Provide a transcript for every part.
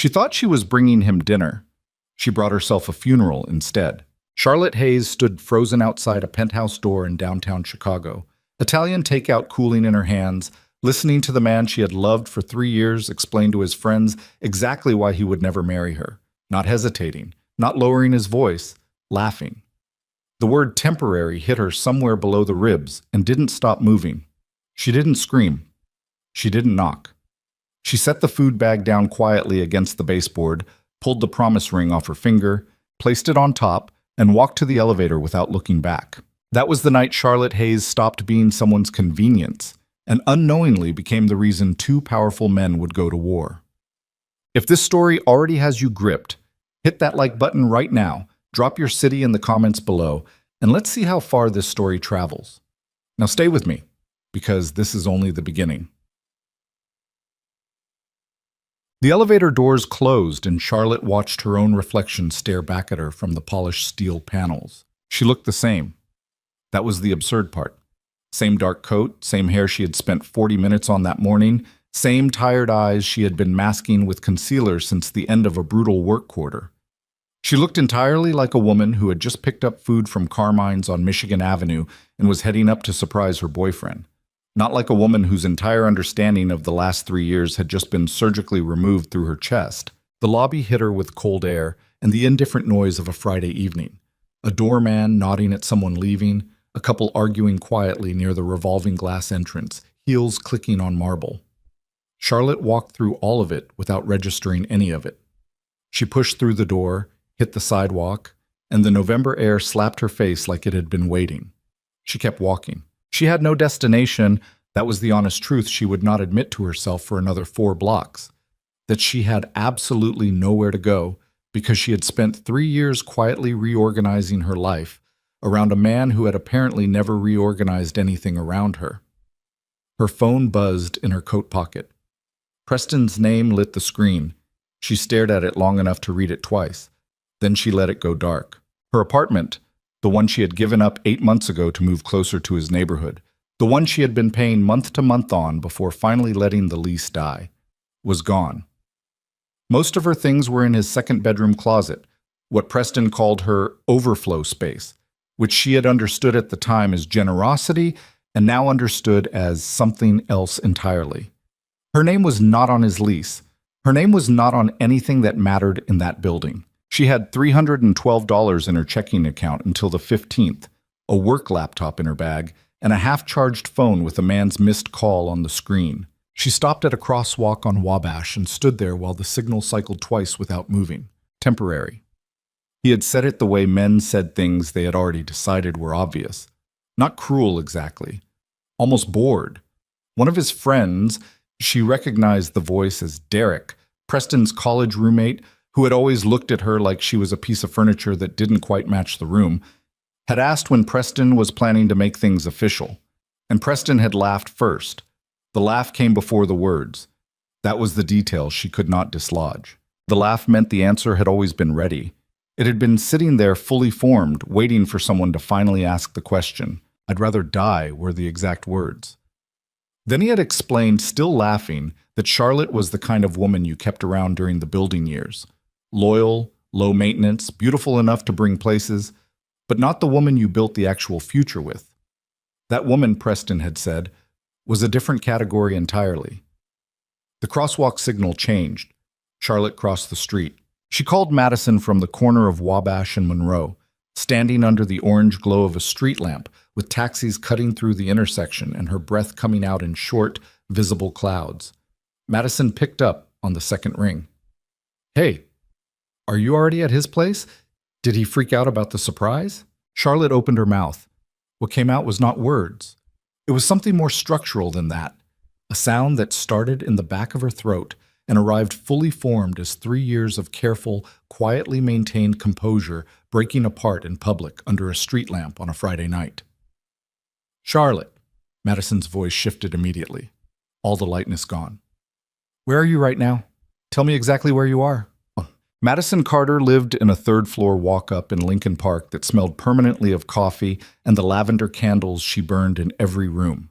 She thought she was bringing him dinner. She brought herself a funeral instead. Charlotte Hayes stood frozen outside a penthouse door in downtown Chicago, Italian takeout cooling in her hands, listening to the man she had loved for 3 years explain to his friends exactly why he would never marry her, not hesitating, not lowering his voice, laughing. The word temporary hit her somewhere below the ribs and didn't stop moving. She didn't scream. She didn't knock. She set the food bag down quietly against the baseboard, pulled the promise ring off her finger, placed it on top, and walked to the elevator without looking back. That was the night Charlotte Hayes stopped being someone's convenience and unknowingly became the reason 2 powerful men would go to war. If this story already has you gripped, hit that like button right now, drop your city in the comments below, and let's see how far this story travels. Now stay with me, because this is only the beginning. The elevator doors closed and Charlotte watched her own reflection stare back at her from the polished steel panels. She looked the same. That was the absurd part. Same dark coat, same hair she had spent 40 minutes on that morning, same tired eyes she had been masking with concealer since the end of a brutal work quarter. She looked entirely like a woman who had just picked up food from Carmine's on Michigan Avenue and was heading up to surprise her boyfriend. Not like a woman whose entire understanding of the last 3 years had just been surgically removed through her chest. The lobby hit her with cold air and the indifferent noise of a Friday evening. A doorman nodding at someone leaving, a couple arguing quietly near the revolving glass entrance, heels clicking on marble. Charlotte walked through all of it without registering any of it. She pushed through the door, hit the sidewalk, and the November air slapped her face like it had been waiting. She kept walking. She had no destination. That was the honest truth she would not admit to herself for another 4 blocks. That she had absolutely nowhere to go because she had spent 3 years quietly reorganizing her life around a man who had apparently never reorganized anything around her. Her phone buzzed in her coat pocket. Preston's name lit the screen. She stared at it long enough to read it twice. Then she let it go dark. Her apartment, the one she had given up 8 months ago to move closer to his neighborhood, the one she had been paying month to month on before finally letting the lease die, was gone. Most of her things were in his 2nd bedroom closet, what Preston called her overflow space, which she had understood at the time as generosity and now understood as something else entirely. Her name was not on his lease. Her name was not on anything that mattered in that building. She had $312 in her checking account until the 15th, a work laptop in her bag, and a half-charged phone with a man's missed call on the screen. She stopped at a crosswalk on Wabash and stood there while the signal cycled twice without moving. Temporary. He had said it the way men said things they had already decided were obvious. Not cruel exactly. Almost bored. One of his friends, she recognized the voice as Derek, Preston's college roommate, who had always looked at her like she was a piece of furniture that didn't quite match the room, had asked when Preston was planning to make things official. And Preston had laughed first. The laugh came before the words. That was the detail she could not dislodge. The laugh meant the answer had always been ready. It had been sitting there fully formed, waiting for someone to finally ask the question. I'd rather die were the exact words. Then he had explained, still laughing, that Charlotte was the kind of woman you kept around during the building years. Loyal, low maintenance, beautiful enough to bring places, but not the woman you built the actual future with. That woman, Preston had said, was a different category entirely. The crosswalk signal changed. Charlotte crossed the street. She called Madison from the corner of Wabash and Monroe, standing under the orange glow of a street lamp, with taxis cutting through the intersection and her breath coming out in short, visible clouds. Madison picked up on the 2nd ring. Hey, are you already at his place? Did he freak out about the surprise? Charlotte opened her mouth. What came out was not words. It was something more structural than that. A sound that started in the back of her throat and arrived fully formed as 3 years of careful, quietly maintained composure breaking apart in public under a street lamp on a Friday night. Charlotte. Madison's voice shifted immediately. All the lightness gone. Where are you right now? Tell me exactly where you are. Madison Carter lived in a 3rd-floor walk-up in Lincoln Park that smelled permanently of coffee and the lavender candles she burned in every room.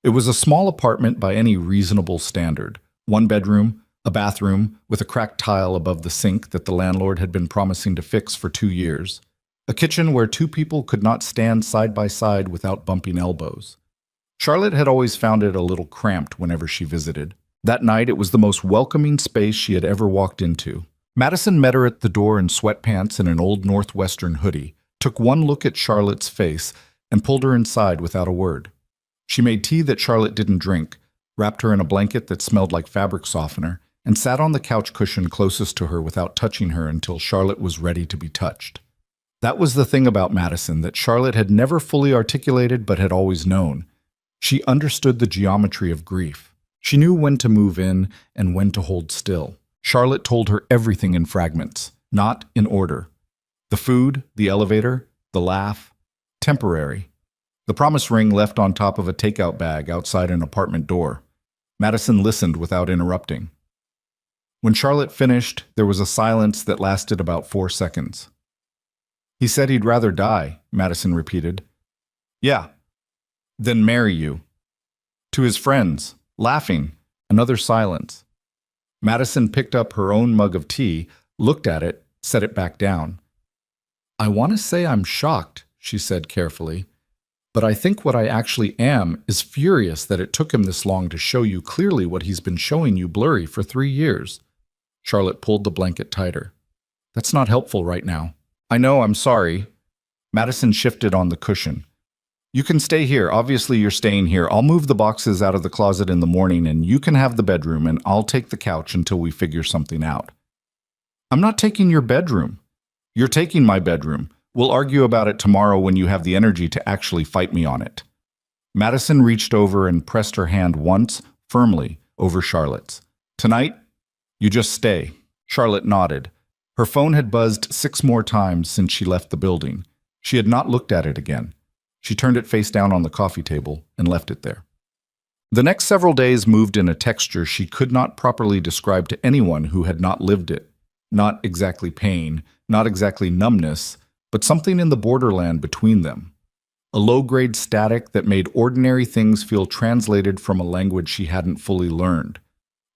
It was a small apartment by any reasonable standard. 1 bedroom, A bathroom with a cracked tile above the sink that the landlord had been promising to fix for 2 years. A kitchen where two people could not stand side by side without bumping elbows. Charlotte had always found it a little cramped whenever she visited. That night, it was the most welcoming space she had ever walked into. Madison met her at the door in sweatpants and an old Northwestern hoodie, took one look at Charlotte's face, and pulled her inside without a word. She made tea that Charlotte didn't drink, wrapped her in a blanket that smelled like fabric softener, and sat on the couch cushion closest to her without touching her until Charlotte was ready to be touched. That was the thing about Madison that Charlotte had never fully articulated but had always known. She understood the geometry of grief. She knew when to move in and when to hold still. Charlotte told her everything in fragments, not in order. The food, the elevator, the laugh, temporary. The promise ring left on top of a takeout bag outside an apartment door. Madison listened without interrupting. When Charlotte finished, there was a silence that lasted about 4 seconds. "He said he'd rather die," Madison repeated. "Yeah. Then marry you." To his friends, laughing, another silence. Madison picked up her own mug of tea, looked at it, set it back down. "I want to say I'm shocked," she said carefully, "but I think what I actually am is furious that it took him this long to show you clearly what he's been showing you blurry for 3 years. Charlotte pulled the blanket tighter. "That's not helpful right now." "I know, I'm sorry." Madison shifted on the cushion. "You can stay here. Obviously, you're staying here. I'll move the boxes out of the closet in the morning, and you can have the bedroom, and I'll take the couch until we figure something out." "I'm not taking your bedroom." "You're taking my bedroom. We'll argue about it tomorrow when you have the energy to actually fight me on it." Madison reached over and pressed her hand once, firmly, over Charlotte's. "Tonight, you just stay." Charlotte nodded. Her phone had buzzed 6 more times since she left the building. She had not looked at it again. She turned it face down on the coffee table and left it there. The next several days moved in a texture she could not properly describe to anyone who had not lived it. Not exactly pain, not exactly numbness, but something in the borderland between them. A low-grade static that made ordinary things feel translated from a language she hadn't fully learned.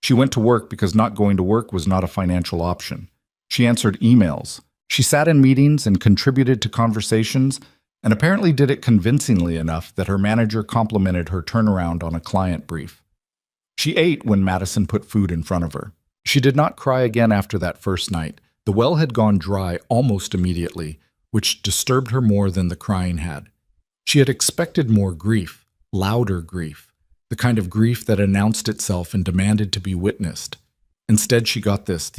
She went to work because not going to work was not a financial option. She answered emails. She sat in meetings and contributed to conversations, and apparently did it convincingly enough that her manager complimented her turnaround on a client brief. She ate when Madison put food in front of her. She did not cry again after that first night. The well had gone dry almost immediately, which disturbed her more than the crying had. She had expected more grief, louder grief, the kind of grief that announced itself and demanded to be witnessed. Instead, she got this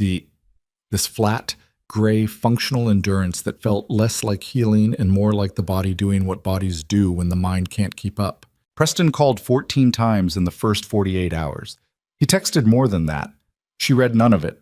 flat, gray, functional endurance that felt less like healing and more like the body doing what bodies do when the mind can't keep up. Preston called 14 times in the first 48 hours. He texted more than that. She read none of it.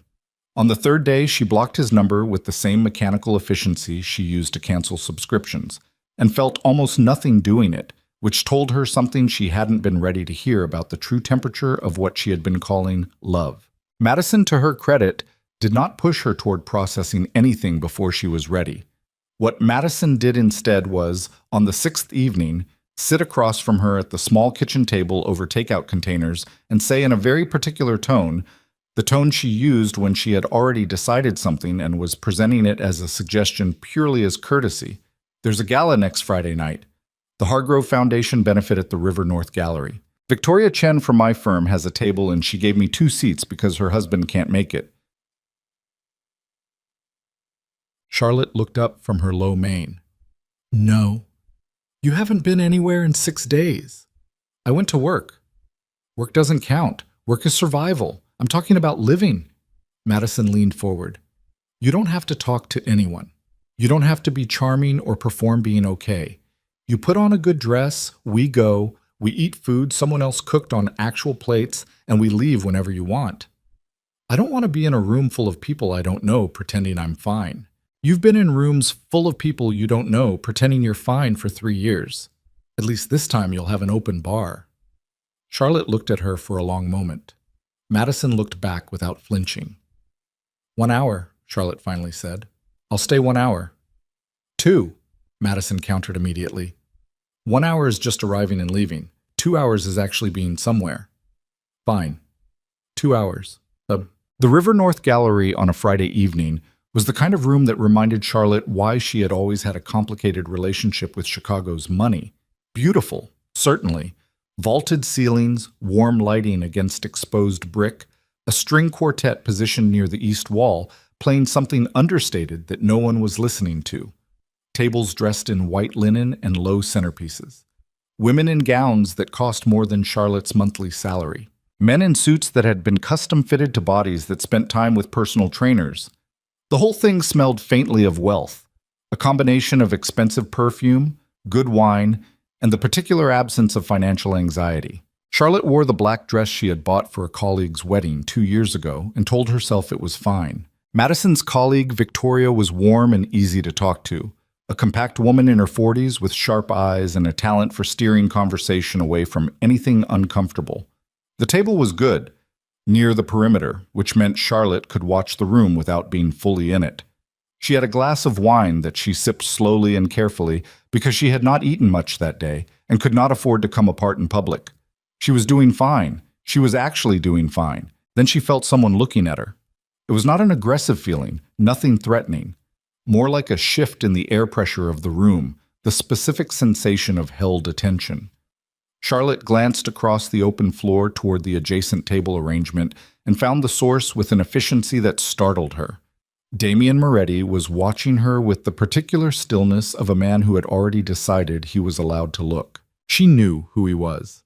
On the 3rd day, she blocked his number with the same mechanical efficiency she used to cancel subscriptions, and felt almost nothing doing it, which told her something she hadn't been ready to hear about the true temperature of what she had been calling love. Madison, to her credit, did not push her toward processing anything before she was ready. What Madison did instead was, on the 6th evening, sit across from her at the small kitchen table over takeout containers and say in a very particular tone, the tone she used when she had already decided something and was presenting it as a suggestion purely as courtesy, "There's a gala next Friday night. The Hargrove Foundation benefit at the River North Gallery. Victoria Chen from my firm has a table and she gave me 2 seats because her husband can't make it." Charlotte looked up from her low mane. "No. You haven't been anywhere in 6 days." "I went to work." "Work doesn't count. Work is survival. I'm talking about living." Madison leaned forward. "You don't have to talk to anyone. You don't have to be charming or perform being okay. You put on a good dress, we go, we eat food someone else cooked on actual plates, and we leave whenever you want. I don't want to be in a room full of people I don't know pretending I'm fine. You've been in rooms full of people you don't know pretending you're fine for 3 years. At least this time you'll have an open bar." Charlotte looked at her for a long moment. Madison looked back without flinching. "1 hour," Charlotte finally said. "I'll stay 1 hour." "2," Madison countered immediately. 1 hour is just arriving and leaving. 2 hours is actually being somewhere." "Fine. 2 hours. The River North Gallery on a Friday evening was the kind of room that reminded Charlotte why she had always had a complicated relationship with Chicago's money. Beautiful, certainly. Vaulted ceilings, warm lighting against exposed brick, a string quartet positioned near the east wall, playing something understated that no one was listening to. Tables dressed in white linen and low centerpieces. Women in gowns that cost more than Charlotte's monthly salary. Men in suits that had been custom-fitted to bodies that spent time with personal trainers. The whole thing smelled faintly of wealth, a combination of expensive perfume, good wine, and the particular absence of financial anxiety. Charlotte wore the black dress she had bought for a colleague's wedding 2 years ago and told herself it was fine. Madison's colleague, Victoria, was warm and easy to talk to, a compact woman in her 40s with sharp eyes and a talent for steering conversation away from anything uncomfortable. The table was good, near the perimeter, which meant Charlotte could watch the room without being fully in it. She had a glass of wine that she sipped slowly and carefully because she had not eaten much that day and could not afford to come apart in public. She was doing fine. She was actually doing fine. Then she felt someone looking at her. It was not an aggressive feeling, nothing threatening. More like a shift in the air pressure of the room, the specific sensation of held attention. Charlotte glanced across the open floor toward the adjacent table arrangement and found the source with an efficiency that startled her. Damien Moretti was watching her with the particular stillness of a man who had already decided he was allowed to look. She knew who he was.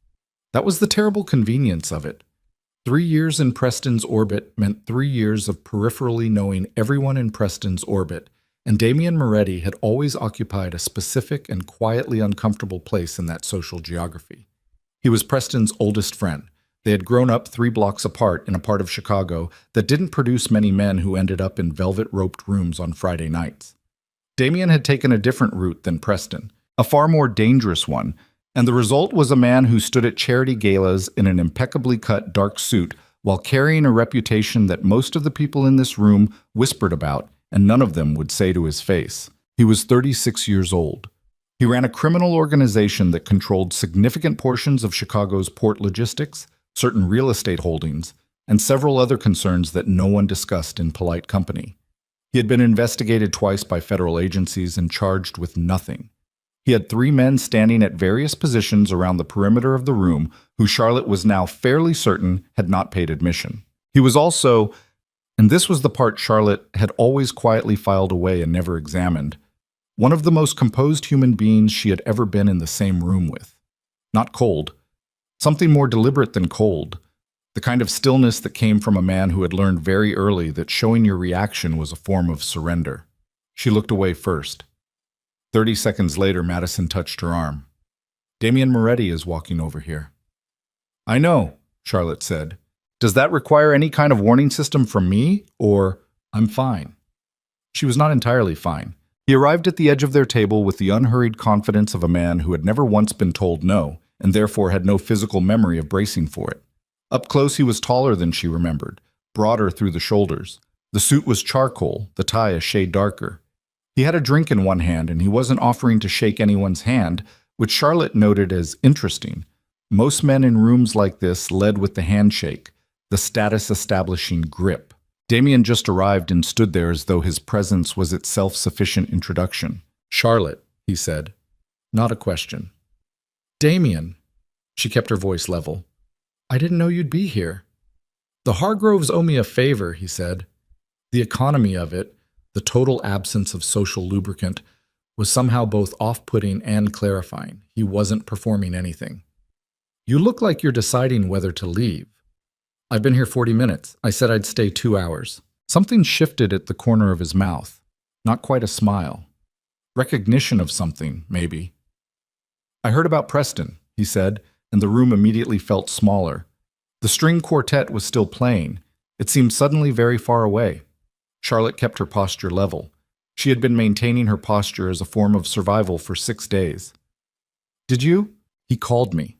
That was the terrible convenience of it. 3 years in Preston's orbit meant 3 years of peripherally knowing everyone in Preston's orbit, and Damien Moretti had always occupied a specific and quietly uncomfortable place in that social geography. He was Preston's oldest friend. They had grown up 3 blocks apart in a part of Chicago that didn't produce many men who ended up in velvet-roped rooms on Friday nights. Damien had taken a different route than Preston, a far more dangerous one, and the result was a man who stood at charity galas in an impeccably cut dark suit while carrying a reputation that most of the people in this room whispered about and none of them would say to his face. He was 36 years old. He ran a criminal organization that controlled significant portions of Chicago's port logistics, certain real estate holdings, and several other concerns that no one discussed in polite company. He had been investigated twice by federal agencies and charged with nothing. He had 3 men standing at various positions around the perimeter of the room who Charlotte was now fairly certain had not paid admission. He was also, and this was the part Charlotte had always quietly filed away and never examined, one of the most composed human beings she had ever been in the same room with. Not cold. Something more deliberate than cold. The kind of stillness that came from a man who had learned very early that showing your reaction was a form of surrender. She looked away first. 30 seconds later, Madison touched her arm. Damien Moretti is walking over here. I know, Charlotte said. Does that require any kind of warning system from me, or I'm fine? She was not entirely fine. He arrived at the edge of their table with the unhurried confidence of a man who had never once been told no, and therefore had no physical memory of bracing for it. Up close he was taller than she remembered, broader through the shoulders. The suit was charcoal, the tie a shade darker. He had a drink in one hand, and he wasn't offering to shake anyone's hand, which Charlotte noted as interesting. Most men in rooms like this led with the handshake, the status-establishing grip. Damien just arrived and stood there as though his presence was its self-sufficient introduction. Charlotte, he said. Not a question. Damien. She kept her voice level. I didn't know you'd be here. The Hargroves owe me a favor, he said. The economy of it, the total absence of social lubricant, was somehow both off-putting and clarifying. He wasn't performing anything. You look like you're deciding whether to leave. I've been here 40 minutes. I said I'd stay 2 hours. Something shifted at the corner of his mouth. Not quite a smile. Recognition of something, maybe. I heard about Preston, he said, and the room immediately felt smaller. The string quartet was still playing. It seemed suddenly very far away. Charlotte kept her posture level. She had been maintaining her posture as a form of survival for 6 days. Did you? He called me.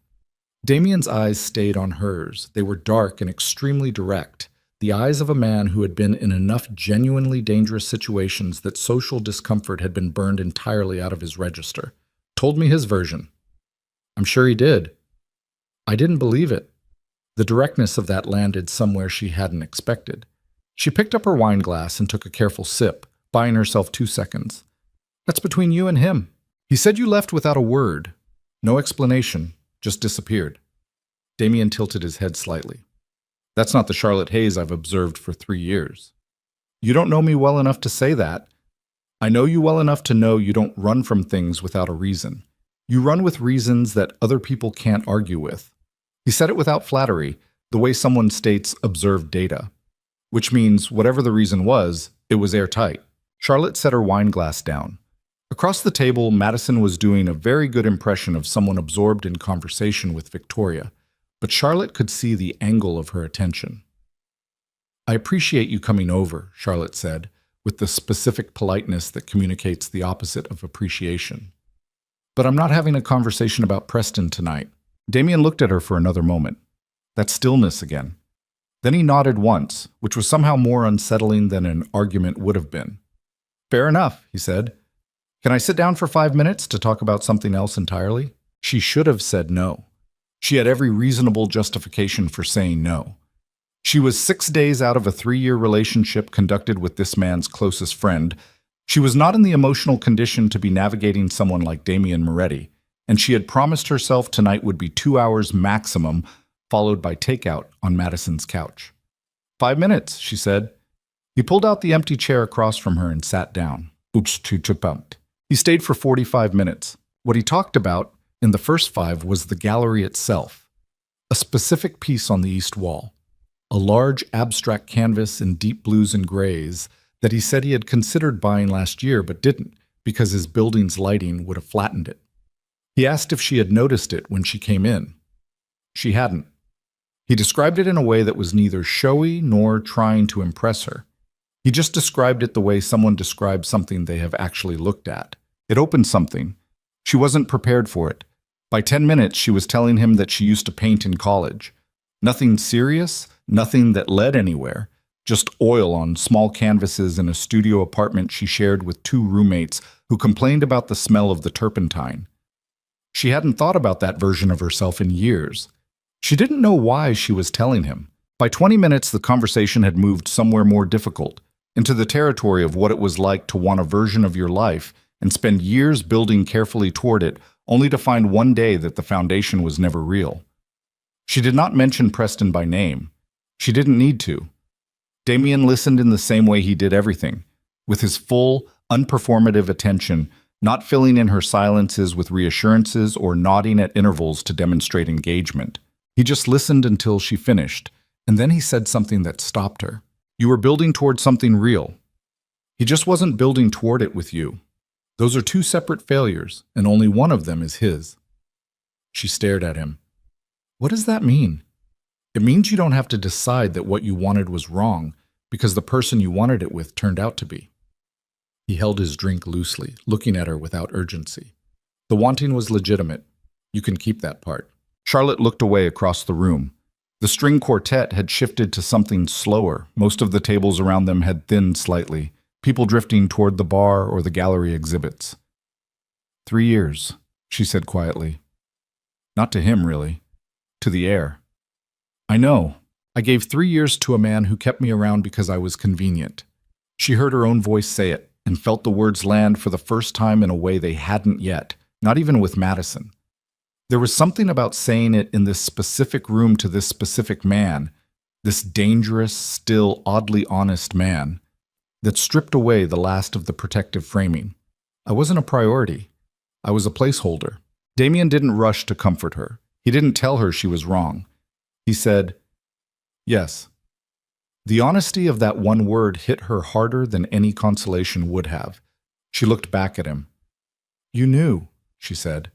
Damien's eyes stayed on hers. They were dark and extremely direct, the eyes of a man who had been in enough genuinely dangerous situations that social discomfort had been burned entirely out of his register. Told me his version. I'm sure he did. I didn't believe it. The directness of that landed somewhere she hadn't expected. She picked up her wine glass and took a careful sip, buying herself 2 seconds. That's between you and him. He said you left without a word. No explanation, just disappeared. Damien tilted his head slightly. That's not the Charlotte Hayes I've observed for 3 years. You don't know me well enough to say that. I know you well enough to know you don't run from things without a reason. You run with reasons that other people can't argue with. He said it without flattery, the way someone states observed data. Which means whatever the reason was, it was airtight. Charlotte set her wine glass down. Across the table, Madison was doing a very good impression of someone absorbed in conversation with Victoria, but Charlotte could see the angle of her attention. I appreciate you coming over, Charlotte said, with the specific politeness that communicates the opposite of appreciation. But I'm not having a conversation about Preston tonight. Damien looked at her for another moment. That stillness again. Then he nodded once, which was somehow more unsettling than an argument would have been. Fair enough, he said. Can I sit down for 5 minutes to talk about something else entirely? She should have said no. She had every reasonable justification for saying no. She was 6 days out of a 3-year relationship conducted with this man's closest friend. She was not in the emotional condition to be navigating someone like Damien Moretti, and she had promised herself tonight would be 2 hours maximum, followed by takeout on Madison's couch. 5 minutes, she said. He pulled out the empty chair across from her and sat down. He stayed for 45 minutes. What he talked about in the first 5 was the gallery itself, a specific piece on the east wall, a large abstract canvas in deep blues and grays that he said he had considered buying last year but didn't because his building's lighting would have flattened it. He asked if she had noticed it when she came in. She hadn't. He described it in a way that was neither showy nor trying to impress her. He just described it the way someone describes something they have actually looked at. It opened something. She wasn't prepared for it. By 10 minutes, she was telling him that she used to paint in college. Nothing serious, nothing that led anywhere. Just oil on small canvases in a studio apartment she shared with 2 roommates who complained about the smell of the turpentine. She hadn't thought about that version of herself in years. She didn't know why she was telling him. By 20 minutes, the conversation had moved somewhere more difficult, into the territory of what it was like to want a version of your life and spend years building carefully toward it, only to find one day that the foundation was never real. She did not mention Preston by name. She didn't need to. Damien listened in the same way he did everything, with his full, unperformative attention, not filling in her silences with reassurances or nodding at intervals to demonstrate engagement. He just listened until she finished, and then he said something that stopped her. You were building toward something real. He just wasn't building toward it with you. Those are 2 separate failures, and only one of them is his. She stared at him. What does that mean? It means you don't have to decide that what you wanted was wrong because the person you wanted it with turned out to be. He held his drink loosely, looking at her without urgency. The wanting was legitimate. You can keep that part. Charlotte looked away across the room. The string quartet had shifted to something slower. Most of the tables around them had thinned slightly, people drifting toward the bar or the gallery exhibits. 3 years, she said quietly. Not to him, really. To the air. I know. I gave 3 years to a man who kept me around because I was convenient. She heard her own voice say it and felt the words land for the first time in a way they hadn't yet, not even with Madison. There was something about saying it in this specific room to this specific man, this dangerous, still oddly honest man, that stripped away the last of the protective framing. I wasn't a priority. I was a placeholder. Damien didn't rush to comfort her. He didn't tell her she was wrong. He said, yes. The honesty of that one word hit her harder than any consolation would have. She looked back at him. You knew, she said.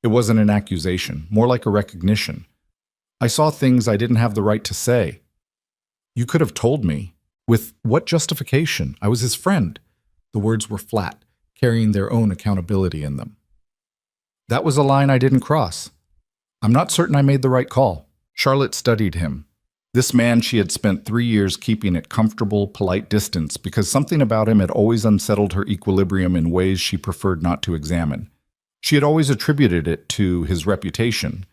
It wasn't an accusation, more like a recognition. I saw things I didn't have the right to say. You could have told me. With what justification? I was his friend. The words were flat, carrying their own accountability in them. That was a line I didn't cross. I'm not certain I made the right call. Charlotte studied him. This man she had spent 3 years keeping at comfortable, polite distance because something about him had always unsettled her equilibrium in ways she preferred not to examine. She had always attributed it to his reputation,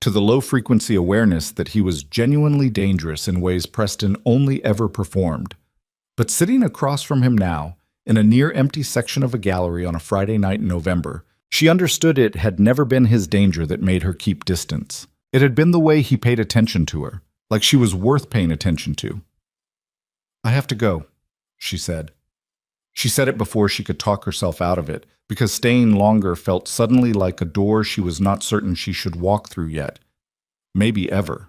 to the low-frequency awareness that he was genuinely dangerous in ways Preston only ever performed. But sitting across from him now, in a near-empty section of a gallery on a Friday night in November, she understood it had never been his danger that made her keep distance. It had been the way he paid attention to her, like she was worth paying attention to. "I have to go," she said. She said it before she could talk herself out of it, because staying longer felt suddenly like a door she was not certain she should walk through yet. Maybe ever.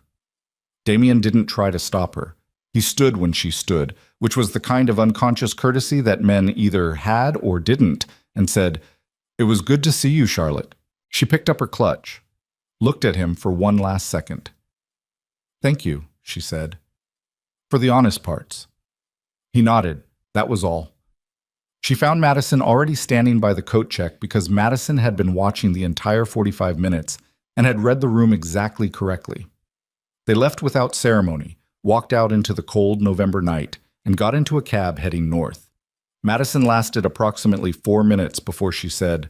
Damien didn't try to stop her. He stood when she stood, which was the kind of unconscious courtesy that men either had or didn't, and said, "It was good to see you, Charlotte." She picked up her clutch, looked at him for one last second. "Thank you," she said, "for the honest parts." He nodded. That was all. She found Madison already standing by the coat check because Madison had been watching the entire 45 minutes and had read the room exactly correctly. They left without ceremony, walked out into the cold November night, and got into a cab heading north. Madison lasted approximately 4 minutes before she said,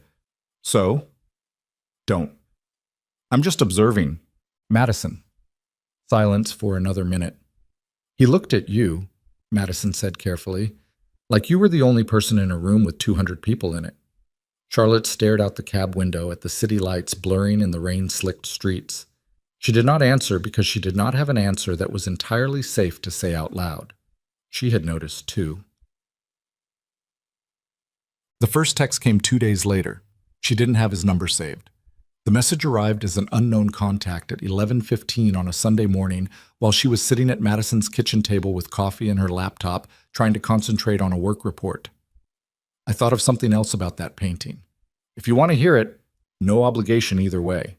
"So?" "Don't. I'm just observing." "Madison." Silence for another minute. "He looked at you," Madison said carefully, "like you were the only person in a room with 200 people in it." Charlotte stared out the cab window at the city lights blurring in the rain-slicked streets. She did not answer because she did not have an answer that was entirely safe to say out loud. She had noticed, too. The first text came 2 days later. She didn't have his number saved. The message arrived as an unknown contact at 11:15 on a Sunday morning while she was sitting at Madison's kitchen table with coffee and her laptop, trying to concentrate on a work report. "I thought of something else about that painting. If you want to hear it, no obligation either way."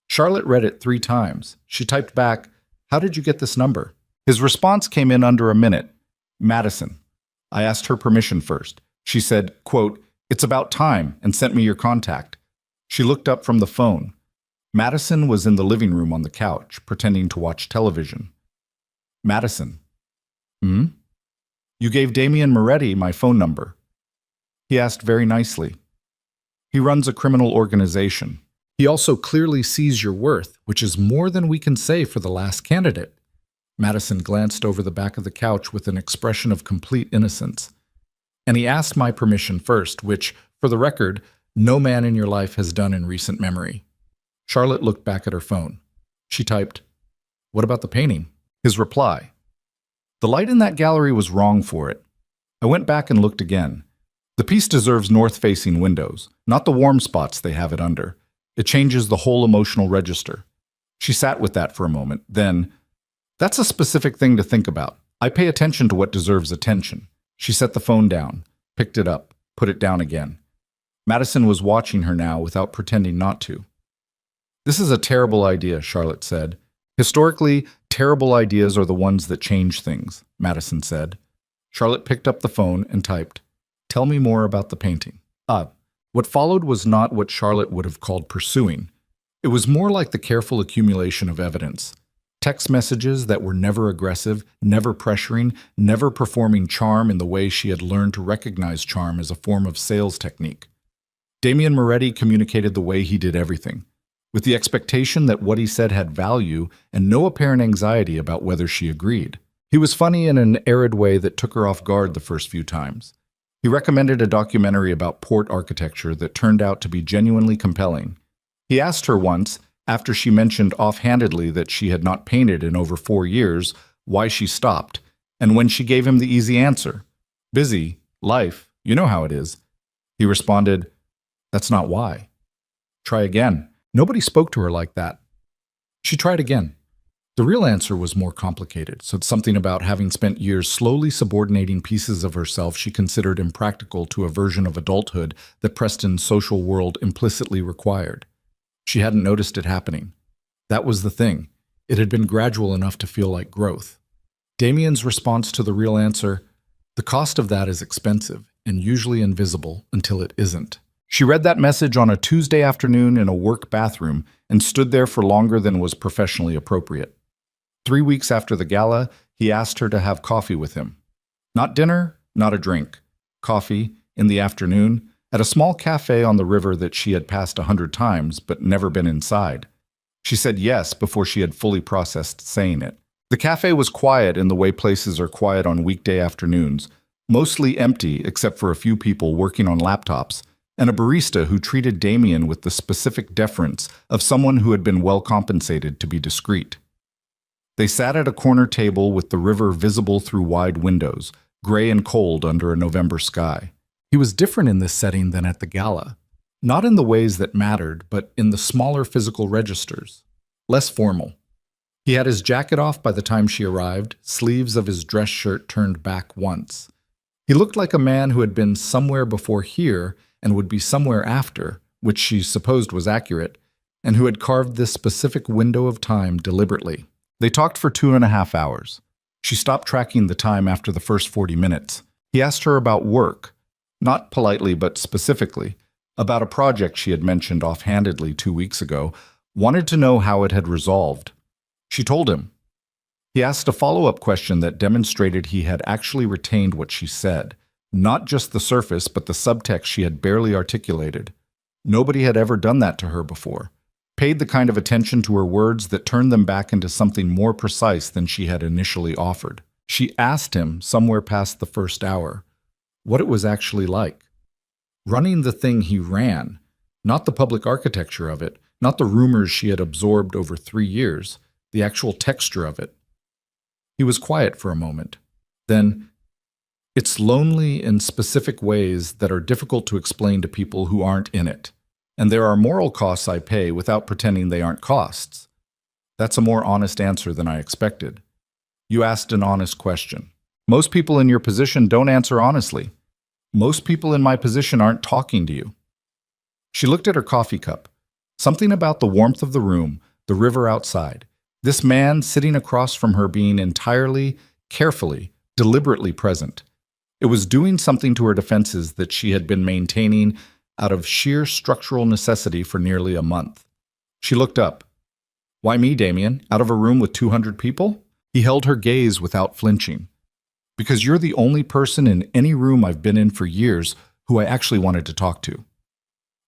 Charlotte read it 3 times. She typed back, "How did you get this number?" His response came in under a minute. "Madison. I asked her permission first. She said, quote, 'It's about time,' and sent me your contact." She looked up from the phone. Madison was in the living room on the couch, pretending to watch television. "Madison." "Hmm?" "You gave Damien Moretti my phone number." He asked very nicely. "He runs a criminal organization. He also clearly sees your worth, which is more than we can say for the last candidate." Madison glanced over the back of the couch with an expression of complete innocence. "And he asked my permission first, which, for the record, no man in your life has done in recent memory." Charlotte looked back at her phone. She typed, "What about the painting?" His reply, "The light in that gallery was wrong for it. I went back and looked again. The piece deserves north-facing windows, not the warm spots they have it under. It changes the whole emotional register." She sat with that for a moment. Then, "That's a specific thing to think about. I pay attention to what deserves attention." She set the phone down, picked it up, put it down again. Madison was watching her now without pretending not to. "This is a terrible idea," Charlotte said. "Historically, terrible ideas are the ones that change things," Madison said. Charlotte picked up the phone and typed, "Tell me more about the painting." What followed was not what Charlotte would have called pursuing. It was more like the careful accumulation of evidence. Text messages that were never aggressive, never pressuring, never performing charm in the way she had learned to recognize charm as a form of sales technique. Damien Moretti communicated the way he did everything, with the expectation that what he said had value and no apparent anxiety about whether she agreed. He was funny in an arid way that took her off guard the first few times. He recommended a documentary about port architecture that turned out to be genuinely compelling. He asked her once, after she mentioned offhandedly that she had not painted in over 4 years, why she stopped, and when she gave him the easy answer, "Busy, life, you know how it is," he responded, "That's not why. Try again." Nobody spoke to her like that. She tried again. The real answer was more complicated, said something about having spent years slowly subordinating pieces of herself she considered impractical to a version of adulthood that Preston's social world implicitly required. She hadn't noticed it happening. That was the thing. It had been gradual enough to feel like growth. Damien's response to the real answer, "The cost of that is expensive and usually invisible until it isn't." She read that message on a Tuesday afternoon in a work bathroom and stood there for longer than was professionally appropriate. 3 weeks after the gala, he asked her to have coffee with him. Not dinner, not a drink. Coffee, in the afternoon, at a small cafe on the river that she had passed 100 times but never been inside. She said yes before she had fully processed saying it. The cafe was quiet in the way places are quiet on weekday afternoons, mostly empty except for a few people working on laptops, and a barista who treated Damien with the specific deference of someone who had been well compensated to be discreet. They sat at a corner table with the river visible through wide windows, gray and cold under a November sky. He was different in this setting than at the gala. Not in the ways that mattered, but in the smaller physical registers. Less formal. He had his jacket off by the time she arrived, sleeves of his dress shirt turned back once. He looked like a man who had been somewhere before here and would be somewhere after, which she supposed was accurate, and who had carved this specific window of time deliberately. They talked for 2.5 hours. She stopped tracking the time after the first 40 minutes. He asked her about work, not politely but specifically, about a project she had mentioned offhandedly 2 weeks ago, wanted to know how it had resolved. She told him. He asked a follow-up question that demonstrated he had actually retained what she said, not just the surface but the subtext she had barely articulated. Nobody had ever done that to her before, paid the kind of attention to her words that turned them back into something more precise than she had initially offered. She asked him, somewhere past the first hour, what it was actually like. Running the thing he ran, not the public architecture of it, not the rumors she had absorbed over 3 years, the actual texture of it. He was quiet for a moment. Then, it's lonely in specific ways that are difficult to explain to people who aren't in it. And there are moral costs I pay without pretending they aren't costs. That's a more honest answer than I expected. You asked an honest question. Most people in your position don't answer honestly. Most people in my position aren't talking to you. She looked at her coffee cup. Something about the warmth of the room, the river outside, this man sitting across from her being entirely, carefully, deliberately present. It was doing something to her defenses that she had been maintaining out of sheer structural necessity for nearly a month. She looked up. Why me, Damien? Out of a room with 200 people? He held her gaze without flinching. Because you're the only person in any room I've been in for years who I actually wanted to talk to.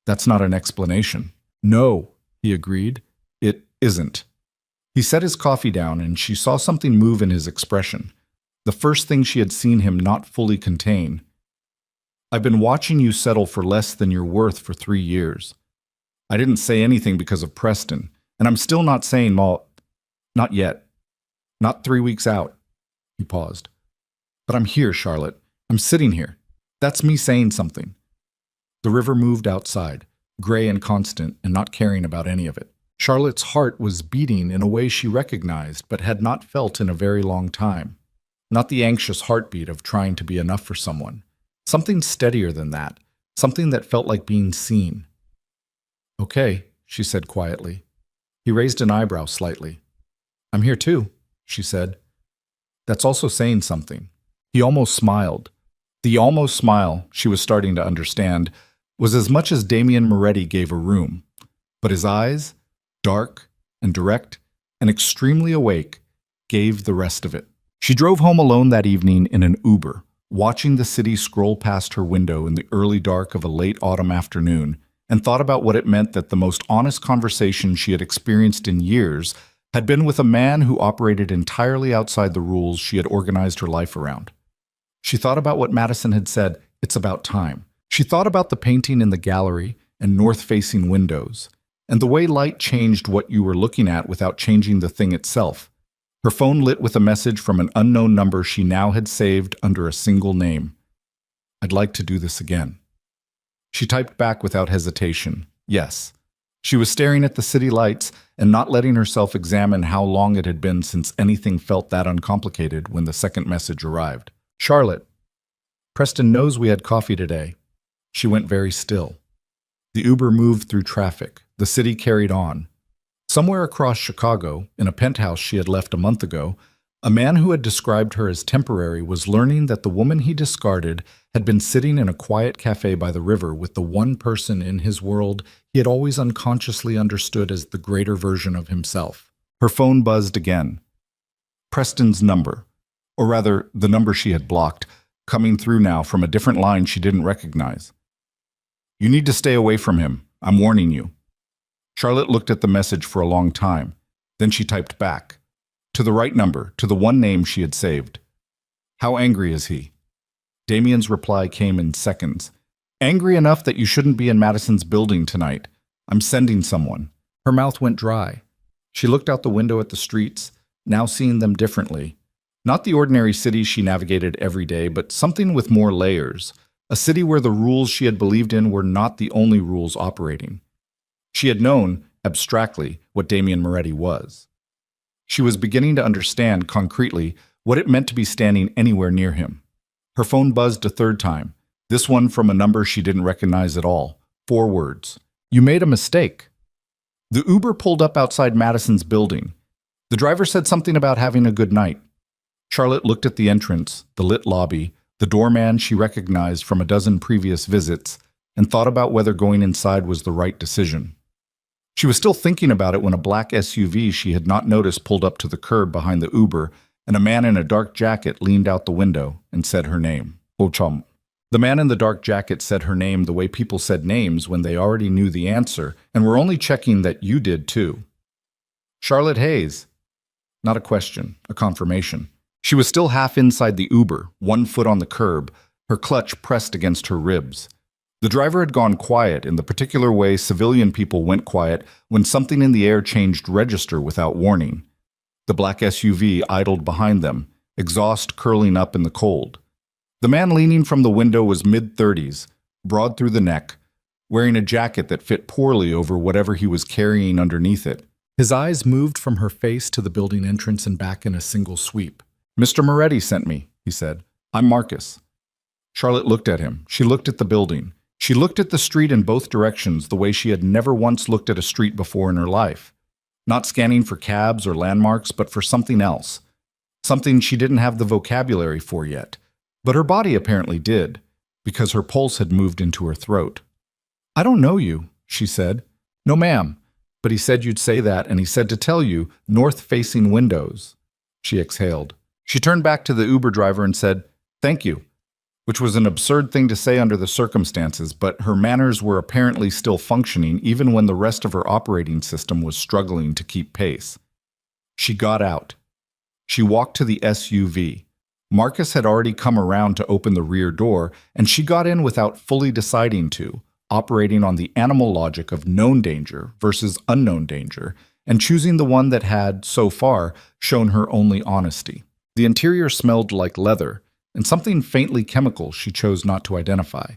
That's not an explanation. No, he agreed. It isn't. He set his coffee down and she saw something move in his expression. The first thing she had seen him not fully contain. I've been watching you settle for less than you're worth for 3 years. I didn't say anything because of Preston, and I'm still not saying not yet. Not 3 weeks out. He paused. But I'm here, Charlotte. I'm sitting here. That's me saying something. The river moved outside, gray and constant, and not caring about any of it. Charlotte's heart was beating in a way she recognized but had not felt in a very long time. Not the anxious heartbeat of trying to be enough for someone. Something steadier than that. Something that felt like being seen. Okay, she said quietly. He raised an eyebrow slightly. I'm here too, she said. That's also saying something. He almost smiled. The almost smile, she was starting to understand, was as much as Damien Moretti gave a room. But his eyes, dark and direct and extremely awake, gave the rest of it. She drove home alone that evening in an Uber, watching the city scroll past her window in the early dark of a late autumn afternoon, and thought about what it meant that the most honest conversation she had experienced in years had been with a man who operated entirely outside the rules she had organized her life around. She thought about what Madison had said, it's about time. She thought about the painting in the gallery and north-facing windows, and the way light changed what you were looking at without changing the thing itself. Her phone lit with a message from an unknown number she now had saved under a single name. I'd like to do this again. She typed back without hesitation, yes. She was staring at the city lights and not letting herself examine how long it had been since anything felt that uncomplicated when the second message arrived. Charlotte, Preston knows we had coffee today. She went very still. The Uber moved through traffic. The city carried on. Somewhere across Chicago, in a penthouse she had left a month ago, a man who had described her as temporary was learning that the woman he discarded had been sitting in a quiet cafe by the river with the one person in his world he had always unconsciously understood as the greater version of himself. Her phone buzzed again. Preston's number, or rather, the number she had blocked, coming through now from a different line she didn't recognize. You need to stay away from him. I'm warning you. Charlotte looked at the message for a long time. Then she typed back. To the right number, to the one name she had saved. How angry is he? Damien's reply came in seconds. Angry enough that you shouldn't be in Madison's building tonight. I'm sending someone. Her mouth went dry. She looked out the window at the streets, now seeing them differently. Not the ordinary city she navigated every day, but something with more layers. A city where the rules she had believed in were not the only rules operating. She had known, abstractly, what Damien Moretti was. She was beginning to understand, concretely, what it meant to be standing anywhere near him. Her phone buzzed a third time, this one from a number she didn't recognize at all. 4 words. You made a mistake. The Uber pulled up outside Madison's building. The driver said something about having a good night. Charlotte looked at the entrance, the lit lobby, the doorman she recognized from a dozen previous visits, and thought about whether going inside was the right decision. She was still thinking about it when a black SUV she had not noticed pulled up to the curb behind the Uber, and a man in a dark jacket leaned out the window and said her name. Ochom. The man in the dark jacket said her name the way people said names when they already knew the answer and were only checking that you did too. Charlotte Hayes. Not a question, a confirmation. She was still half inside the Uber, one foot on the curb, her clutch pressed against her ribs. The driver had gone quiet in the particular way civilian people went quiet when something in the air changed register without warning. The black SUV idled behind them, exhaust curling up in the cold. The man leaning from the window was mid-30s, broad through the neck, wearing a jacket that fit poorly over whatever he was carrying underneath it. His eyes moved from her face to the building entrance and back in a single sweep. Mr. Moretti sent me, he said. I'm Marcus. Charlotte looked at him. She looked at the building. She looked at the street in both directions the way she had never once looked at a street before in her life. Not scanning for cabs or landmarks, but for something else. Something she didn't have the vocabulary for yet. But her body apparently did, because her pulse had moved into her throat. I don't know you, she said. No, ma'am. But he said you'd say that, and he said to tell you, north-facing windows. She exhaled. She turned back to the Uber driver and said, thank you, which was an absurd thing to say under the circumstances, but her manners were apparently still functioning even when the rest of her operating system was struggling to keep pace. She got out. She walked to the SUV. Marcus had already come around to open the rear door, and she got in without fully deciding to, operating on the animal logic of known danger versus unknown danger, and choosing the one that had, so far, shown her only honesty. The interior smelled like leather, and something faintly chemical she chose not to identify.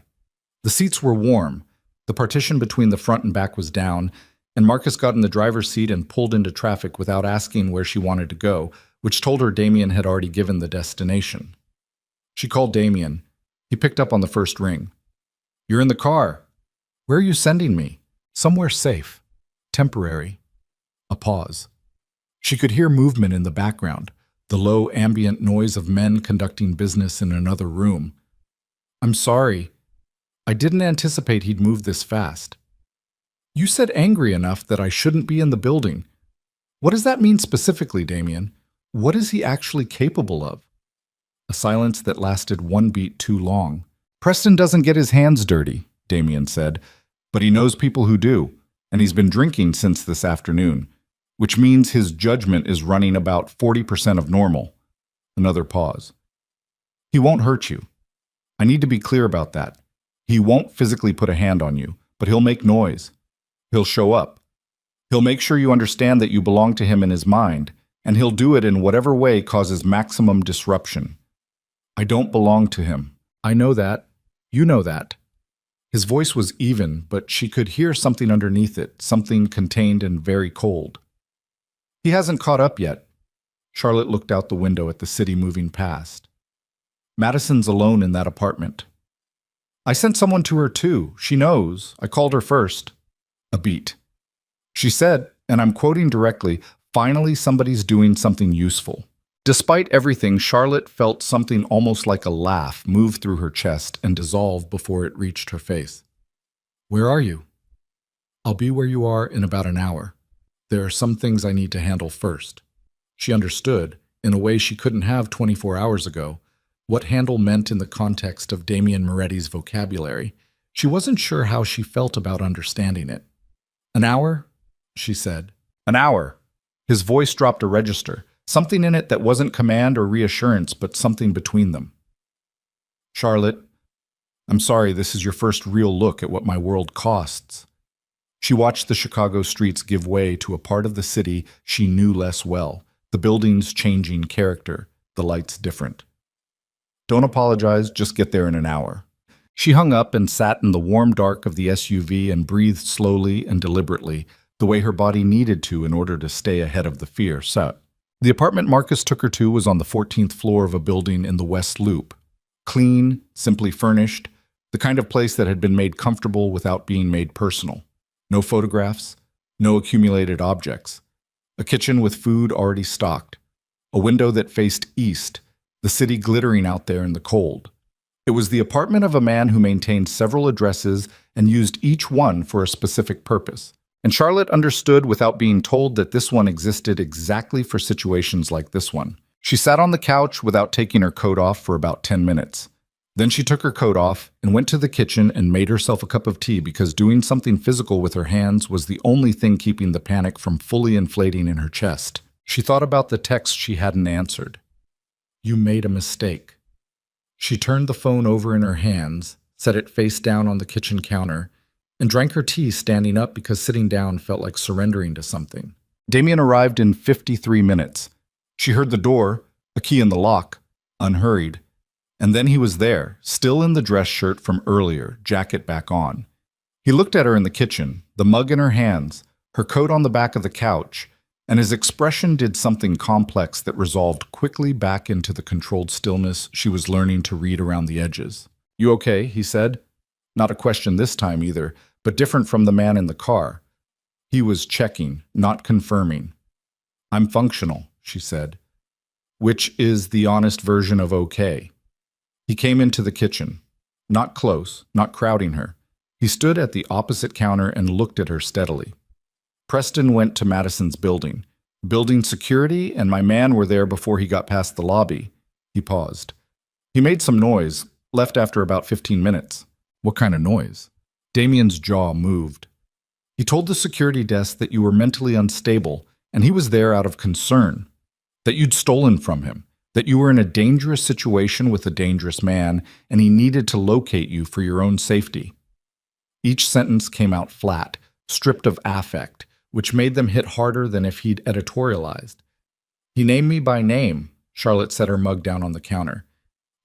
The seats were warm, the partition between the front and back was down, and Marcus got in the driver's seat and pulled into traffic without asking where she wanted to go, which told her Damien had already given the destination. She called Damien. He picked up on the first ring. You're in the car. Where are you sending me? Somewhere safe. Temporary. A pause. She could hear movement in the background, the low ambient noise of men conducting business in another room. I'm sorry. I didn't anticipate he'd move this fast. You said angry enough that I shouldn't be in the building. What does that mean specifically, Damien? What is he actually capable of? A silence that lasted one beat too long. Preston doesn't get his hands dirty, Damien said, but he knows people who do, and he's been drinking since this afternoon, which means his judgment is running about 40% of normal. Another pause. He won't hurt you. I need to be clear about that. He won't physically put a hand on you, but he'll make noise. He'll show up. He'll make sure you understand that you belong to him in his mind, and he'll do it in whatever way causes maximum disruption. I don't belong to him. I know that. You know that. His voice was even, but she could hear something underneath it, something contained and very cold. He hasn't caught up yet. Charlotte looked out the window at the city moving past. Madison's alone in that apartment. I sent someone to her too. She knows. I called her first. A beat. She said, and I'm quoting directly, finally somebody's doing something useful. Despite everything, Charlotte felt something almost like a laugh move through her chest and dissolve before it reached her face. Where are you? I'll be where you are in about an hour. There are some things I need to handle first. She understood, in a way she couldn't have 24 hours ago, what handle meant in the context of Damien Moretti's vocabulary. She wasn't sure how she felt about understanding it. An hour? she said. An hour. His voice dropped a register, something in it that wasn't command or reassurance, but something between them. Charlotte, I'm sorry this is your first real look at what my world costs. She watched the Chicago streets give way to a part of the city she knew less well, the buildings changing character, the lights different. Don't apologize, just get there in an hour. She hung up and sat in the warm dark of the SUV and breathed slowly and deliberately, the way her body needed to in order to stay ahead of the fear. The apartment Marcus took her to was on the 14th floor of a building in the West Loop. Clean, simply furnished, the kind of place that had been made comfortable without being made personal. No photographs, no accumulated objects. A kitchen with food already stocked. A window that faced east, the city glittering out there in the cold. It was the apartment of a man who maintained several addresses and used each one for a specific purpose. And Charlotte understood without being told that this one existed exactly for situations like this one. She sat on the couch without taking her coat off for about 10 minutes. Then she took her coat off and went to the kitchen and made herself a cup of tea because doing something physical with her hands was the only thing keeping the panic from fully inflating in her chest. She thought about the text she hadn't answered. You made a mistake. She turned the phone over in her hands, set it face down on the kitchen counter, and drank her tea standing up because sitting down felt like surrendering to something. Damien arrived in 53 minutes. She heard the door, a key in the lock, unhurried. And then he was there, still in the dress shirt from earlier, jacket back on. He looked at her in the kitchen, the mug in her hands, her coat on the back of the couch, and his expression did something complex that resolved quickly back into the controlled stillness she was learning to read around the edges. You okay? He said. Not a question this time either, but different from the man in the car. He was checking, not confirming. I'm functional, she said, which is the honest version of okay. He came into the kitchen, not close, not crowding her. He stood at the opposite counter and looked at her steadily. Preston went to Madison's building. Building security and my man were there before he got past the lobby. He paused. He made some noise, left after about 15 minutes. What kind of noise? Damien's jaw moved. He told the security desk that you were mentally unstable, and he was there out of concern. That you'd stolen from him. That you were in a dangerous situation with a dangerous man, and he needed to locate you for your own safety. Each sentence came out flat, stripped of affect, which made them hit harder than if he'd editorialized. He named me by name, Charlotte set her mug down on the counter.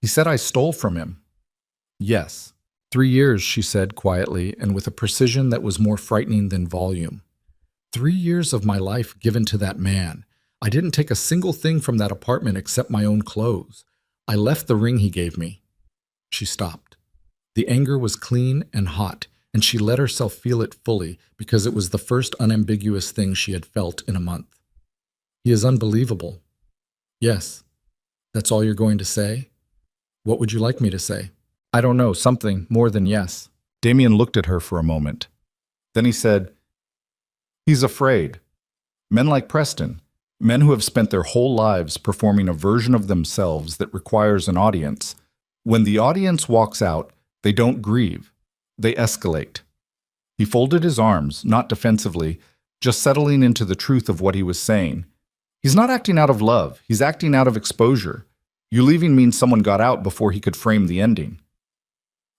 He said I stole from him. Yes. 3 years, she said quietly, and with a precision that was more frightening than volume. 3 years of my life given to that man. I didn't take a single thing from that apartment except my own clothes. I left the ring he gave me. She stopped. The anger was clean and hot, and she let herself feel it fully because it was the first unambiguous thing she had felt in a month. He is unbelievable. Yes. That's all you're going to say? What would you like me to say? I don't know, something more than yes. Damien looked at her for a moment. Then he said, he's afraid. Men like Preston, men who have spent their whole lives performing a version of themselves that requires an audience, when the audience walks out, they don't grieve. They escalate. He folded his arms, not defensively, just settling into the truth of what he was saying. He's not acting out of love. He's acting out of exposure. You leaving means someone got out before he could frame the ending.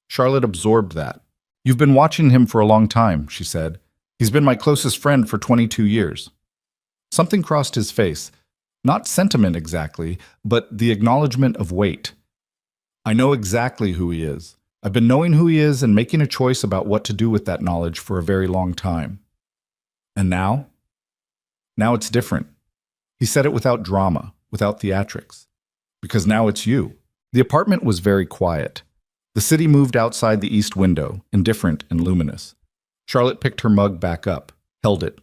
Charlotte absorbed that. You've been watching him for a long time, she said. He's been my closest friend for 22 years. Something crossed his face. Not sentiment exactly, but the acknowledgement of weight. I know exactly who he is. I've been knowing who he is and making a choice about what to do with that knowledge for a very long time. And now? Now it's different. He said it without drama, without theatrics. Because now it's you. The apartment was very quiet. The city moved outside the east window, indifferent and luminous. Charlotte picked her mug back up, held it.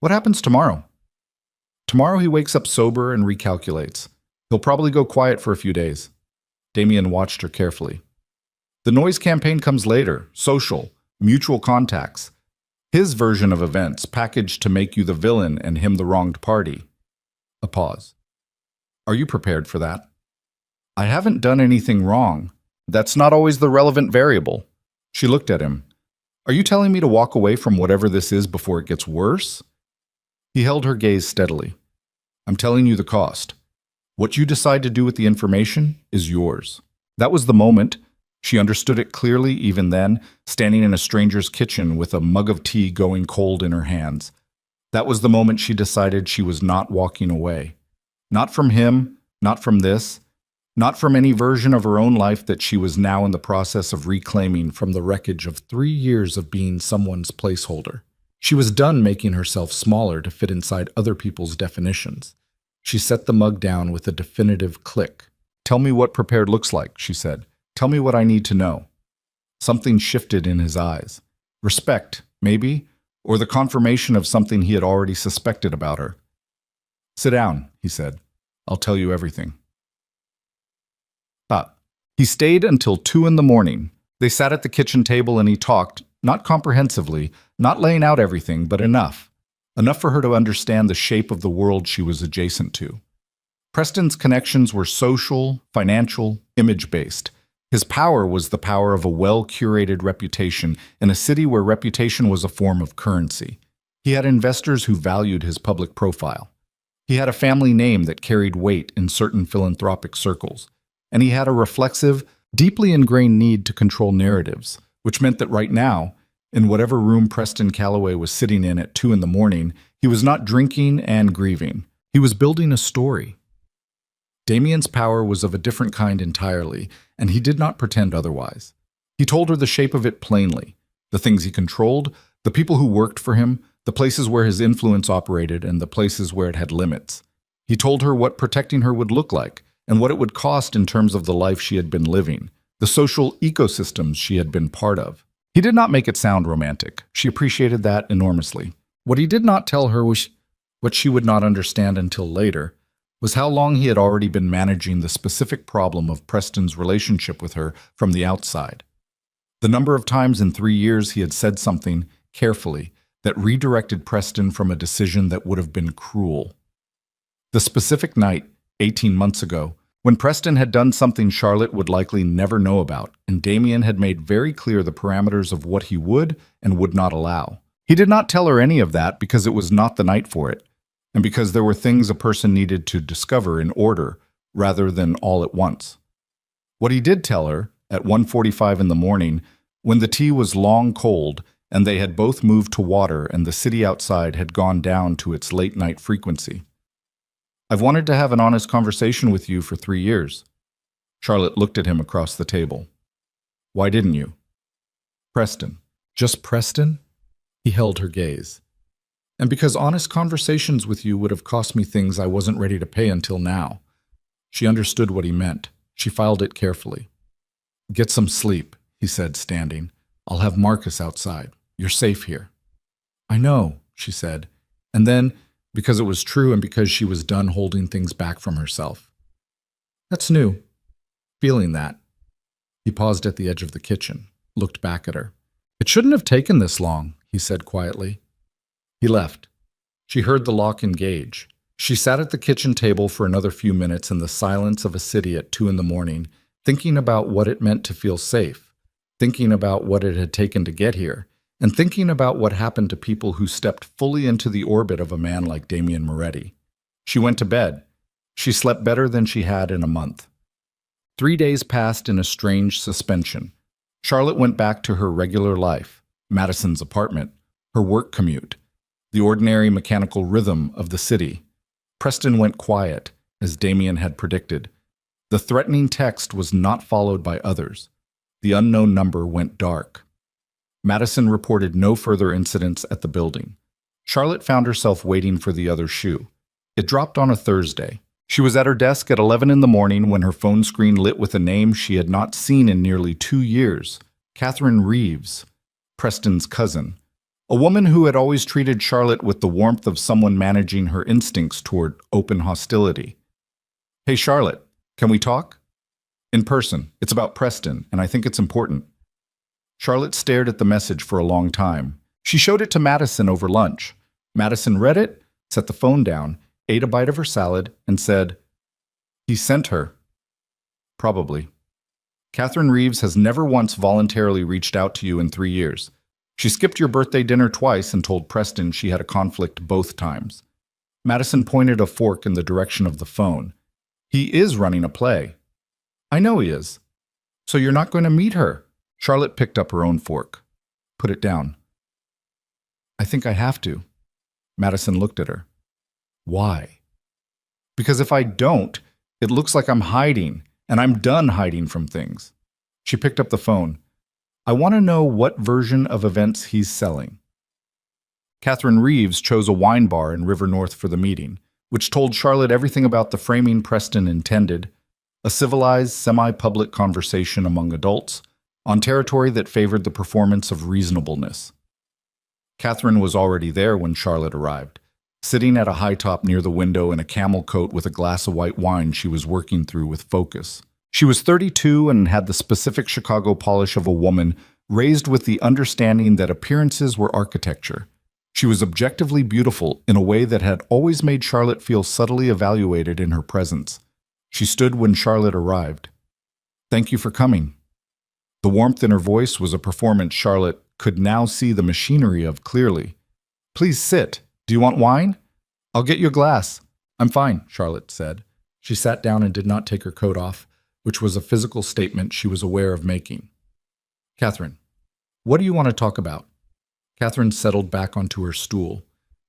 What happens tomorrow? Tomorrow he wakes up sober and recalculates. He'll probably go quiet for a few days. Damien watched her carefully. The noise campaign comes later, social, mutual contacts. His version of events packaged to make you the villain and him the wronged party. A pause. Are you prepared for that? I haven't done anything wrong. That's not always the relevant variable. She looked at him. Are you telling me to walk away from whatever this is before it gets worse? He held her gaze steadily. I'm telling you the cost. What you decide to do with the information is yours. That was the moment. She understood it clearly even then, standing in a stranger's kitchen with a mug of tea going cold in her hands. That was the moment she decided she was not walking away. Not from him, not from this, not from any version of her own life that she was now in the process of reclaiming from the wreckage of 3 years of being someone's placeholder. She was done making herself smaller to fit inside other people's definitions. She set the mug down with a definitive click. Tell me what prepared looks like, she said. Tell me what I need to know. Something shifted in his eyes. Respect, maybe, or the confirmation of something he had already suspected about her. Sit down, he said. I'll tell you everything. He stayed until 2 in the morning. They sat at the kitchen table and he talked, not comprehensively, not laying out everything, but enough. Enough for her to understand the shape of the world she was adjacent to. Preston's connections were social, financial, image-based. His power was the power of a well-curated reputation in a city where reputation was a form of currency. He had investors who valued his public profile. He had a family name that carried weight in certain philanthropic circles. And he had a reflexive, deeply ingrained need to control narratives, which meant that right now, in whatever room Preston Calloway was sitting in at 2 in the morning, he was not drinking and grieving. He was building a story. Damien's power was of a different kind entirely, and he did not pretend otherwise. He told her the shape of it plainly, the things he controlled, the people who worked for him, the places where his influence operated, and the places where it had limits. He told her what protecting her would look like, and what it would cost in terms of the life she had been living, the social ecosystems she had been part of. He did not make it sound romantic. She appreciated that enormously. What he did not tell her was what she would not understand until later, was how long he had already been managing the specific problem of Preston's relationship with her from the outside. The number of times in 3 years he had said something, carefully, that redirected Preston from a decision that would have been cruel. The specific night, 18 months ago, when Preston had done something Charlotte would likely never know about, and Damien had made very clear the parameters of what he would and would not allow. He did not tell her any of that because it was not the night for it, and because there were things a person needed to discover in order rather than all at once. What he did tell her, at 1:45 in the morning, when the tea was long cold and they had both moved to water and the city outside had gone down to its late-night frequency. I've wanted to have an honest conversation with you for 3 years. Charlotte looked at him across the table. Why didn't you? Preston. Just Preston? He held her gaze. And because honest conversations with you would have cost me things I wasn't ready to pay until now. She understood what he meant. She filed it carefully. Get some sleep, he said, standing. I'll have Marcus outside. You're safe here. I know, she said. And then, because it was true and because she was done holding things back from herself. That's new. Feeling that. He paused at the edge of the kitchen, looked back at her. It shouldn't have taken this long, he said quietly. He left. She heard the lock engage. She sat at the kitchen table for another few minutes in the silence of a city at 2 in the morning, thinking about what it meant to feel safe, thinking about what it had taken to get here, and thinking about what happened to people who stepped fully into the orbit of a man like Damien Moretti. She went to bed. She slept better than she had in a month. 3 days passed in a strange suspension. Charlotte went back to her regular life, Madison's apartment, her work commute, the ordinary mechanical rhythm of the city. Preston went quiet, as Damien had predicted. The threatening text was not followed by others. The unknown number went dark. Madison reported no further incidents at the building. Charlotte found herself waiting for the other shoe. It dropped on a Thursday. She was at her desk at 11 in the morning when her phone screen lit with a name she had not seen in nearly 2 years, Catherine Reeves, Preston's cousin, a woman who had always treated Charlotte with the warmth of someone managing her instincts toward open hostility. Hey, Charlotte, can we talk? In person. It's about Preston, and I think it's important. Charlotte stared at the message for a long time. She showed it to Madison over lunch. Madison read it, set the phone down, ate a bite of her salad, and said, He sent her. Probably. Catherine Reeves has never once voluntarily reached out to you in 3 years. She skipped your birthday dinner twice and told Preston she had a conflict both times. Madison pointed a fork in the direction of the phone. He is running a play. I know he is. So you're not going to meet her. Charlotte picked up her own fork. Put it down. I think I have to. Madison looked at her. Why? Because if I don't, it looks like I'm hiding, and I'm done hiding from things. She picked up the phone. I want to know what version of events he's selling. Catherine Reeves chose a wine bar in River North for the meeting, which told Charlotte everything about the framing Preston intended, a civilized, semi-public conversation among adults on territory that favored the performance of reasonableness. Catherine was already there when Charlotte arrived, sitting at a high top near the window in a camel coat with a glass of white wine she was working through with focus. She was 32 and had the specific Chicago polish of a woman raised with the understanding that appearances were architecture. She was objectively beautiful in a way that had always made Charlotte feel subtly evaluated in her presence. She stood when Charlotte arrived. Thank you for coming. The warmth in her voice was a performance Charlotte could now see the machinery of clearly. Please sit. Do you want wine? I'll get you a glass. I'm fine, Charlotte said. She sat down and did not take her coat off, which was a physical statement she was aware of making. Catherine, what do you want to talk about? Catherine settled back onto her stool.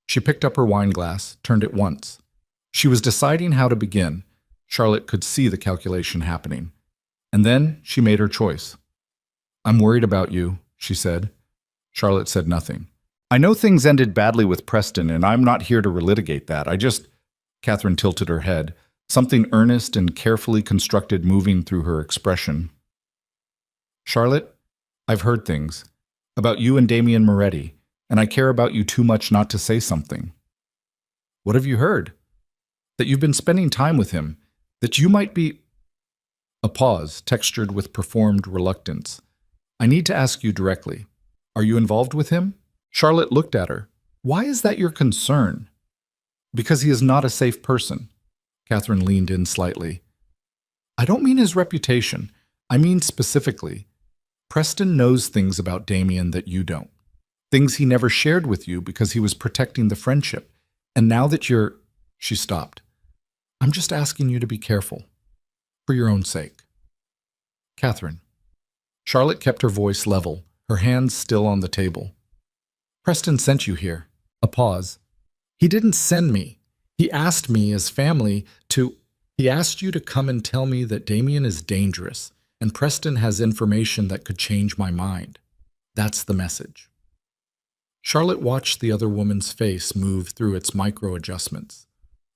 She picked up her wine glass, turned it once. She was deciding how to begin. Charlotte could see the calculation happening. And then she made her choice. I'm worried about you, she said. Charlotte said nothing. I know things ended badly with Preston, and I'm not here to relitigate that. Catherine tilted her head, something earnest and carefully constructed moving through her expression. Charlotte, I've heard things about you and Damien Moretti, and I care about you too much not to say something. What have you heard? That you've been spending time with him, that you might be... A pause, textured with performed reluctance. I need to ask you directly. Are you involved with him? Charlotte looked at her. Why is that your concern? Because he is not a safe person. Catherine leaned in slightly. I don't mean his reputation. I mean specifically. Preston knows things about Damien that you don't. Things he never shared with you because he was protecting the friendship. And now that you're... She stopped. I'm just asking you to be careful. For your own sake. Catherine. Charlotte kept her voice level, her hands still on the table. Preston sent you here. A pause. He didn't send me. He asked me as family to... He asked you to come and tell me that Damien is dangerous, and Preston has information that could change my mind. That's the message. Charlotte watched the other woman's face move through its micro-adjustments.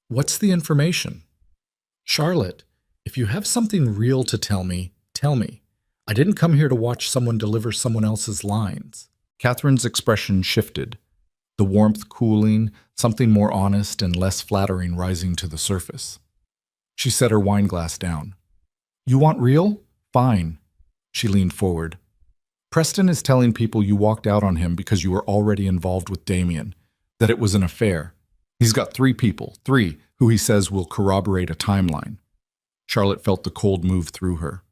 What's the information? Charlotte, if you have something real to tell me, tell me. I didn't come here to watch someone deliver someone else's lines. Catherine's expression shifted, the warmth cooling, something more honest and less flattering rising to the surface. She set her wine glass down. You want real? Fine. She leaned forward. Preston is telling people you walked out on him because you were already involved with Damien, that it was an affair. He's got 3 people, 3, who he says will corroborate a timeline. Charlotte felt the cold move through her.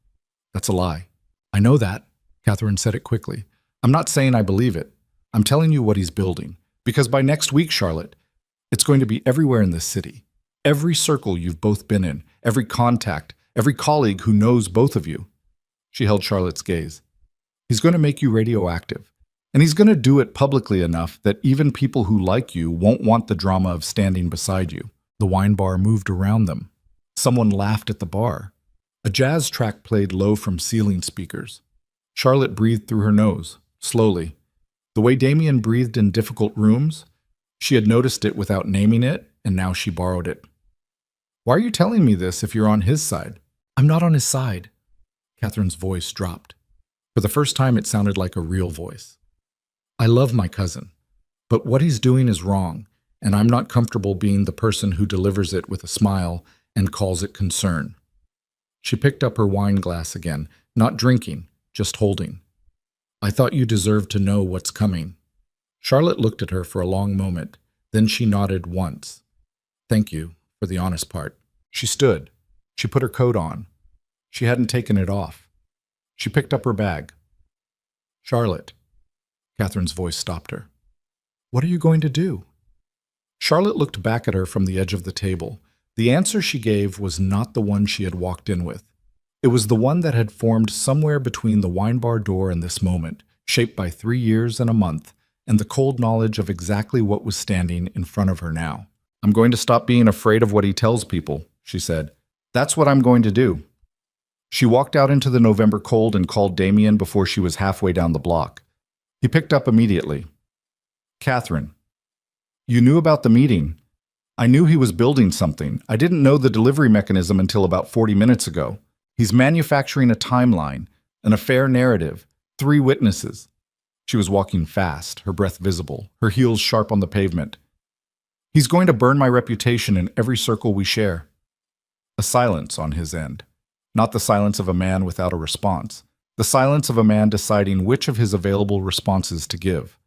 That's a lie. I know that, Catherine said it quickly. I'm not saying I believe it. I'm telling you what he's building. Because by next week, Charlotte, it's going to be everywhere in this city. Every circle you've both been in, every contact, every colleague who knows both of you. She held Charlotte's gaze. He's going to make you radioactive. And he's going to do it publicly enough that even people who like you won't want the drama of standing beside you. The wine bar moved around them. Someone laughed at the bar. A jazz track played low from ceiling speakers. Charlotte breathed through her nose, slowly. The way Damien breathed in difficult rooms, she had noticed it without naming it, and now she borrowed it. Why are you telling me this if you're on his side? I'm not on his side. Catherine's voice dropped. For the first time, it sounded like a real voice. I love my cousin, but what he's doing is wrong, and I'm not comfortable being the person who delivers it with a smile and calls it concern. She picked up her wine glass again, not drinking, just holding. I thought you deserved to know what's coming. Charlotte looked at her for a long moment, then she nodded once. Thank you for the honest part. She stood. She put her coat on. She hadn't taken it off. She picked up her bag. Charlotte. Catherine's voice stopped her. What are you going to do? Charlotte looked back at her from the edge of the table. The answer she gave was not the one she had walked in with. It was the one that had formed somewhere between the wine bar door and this moment, shaped by 3 years and a month, and the cold knowledge of exactly what was standing in front of her now. I'm going to stop being afraid of what he tells people, she said. That's what I'm going to do. She walked out into the November cold and called Damien before she was halfway down the block. He picked up immediately. Catherine, you knew about the meeting. I knew he was building something. I didn't know the delivery mechanism until about 40 minutes ago. He's manufacturing a timeline, an affair narrative, 3 witnesses. She was walking fast, her breath visible, her heels sharp on the pavement. He's going to burn my reputation in every circle we share. A silence on his end. Not the silence of a man without a response. The silence of a man deciding which of his available responses to give.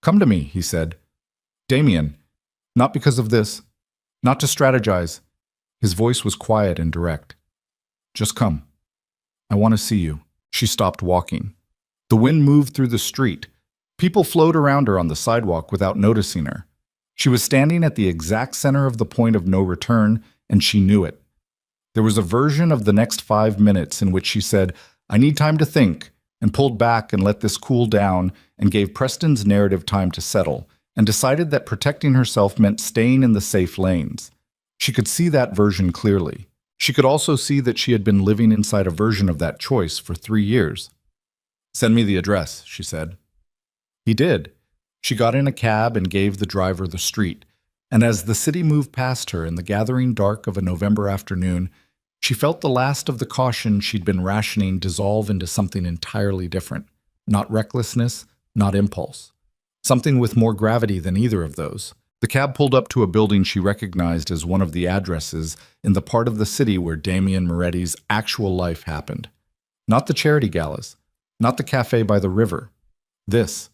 Come to me, he said. Damien, not because of this, not to strategize. His voice was quiet and direct. Just come. I want to see you. She stopped walking. The wind moved through the street. People flowed around her on the sidewalk without noticing her. She was standing at the exact center of the point of no return, and she knew it. There was a version of the next 5 minutes in which she said, I need time to think, and pulled back and let this cool down and gave Preston's narrative time to settle, and decided that protecting herself meant staying in the safe lanes. She could see that version clearly. She could also see that she had been living inside a version of that choice for 3 years. Send me the address, she said. He did. She got in a cab and gave the driver the street, and as the city moved past her in the gathering dark of a November afternoon, she felt the last of the caution she'd been rationing dissolve into something entirely different. Not recklessness, not impulse. Something with more gravity than either of those. The cab pulled up to a building she recognized as one of the addresses in the part of the city where Damien Moretti's actual life happened. Not the charity galas, not the cafe by the river. This.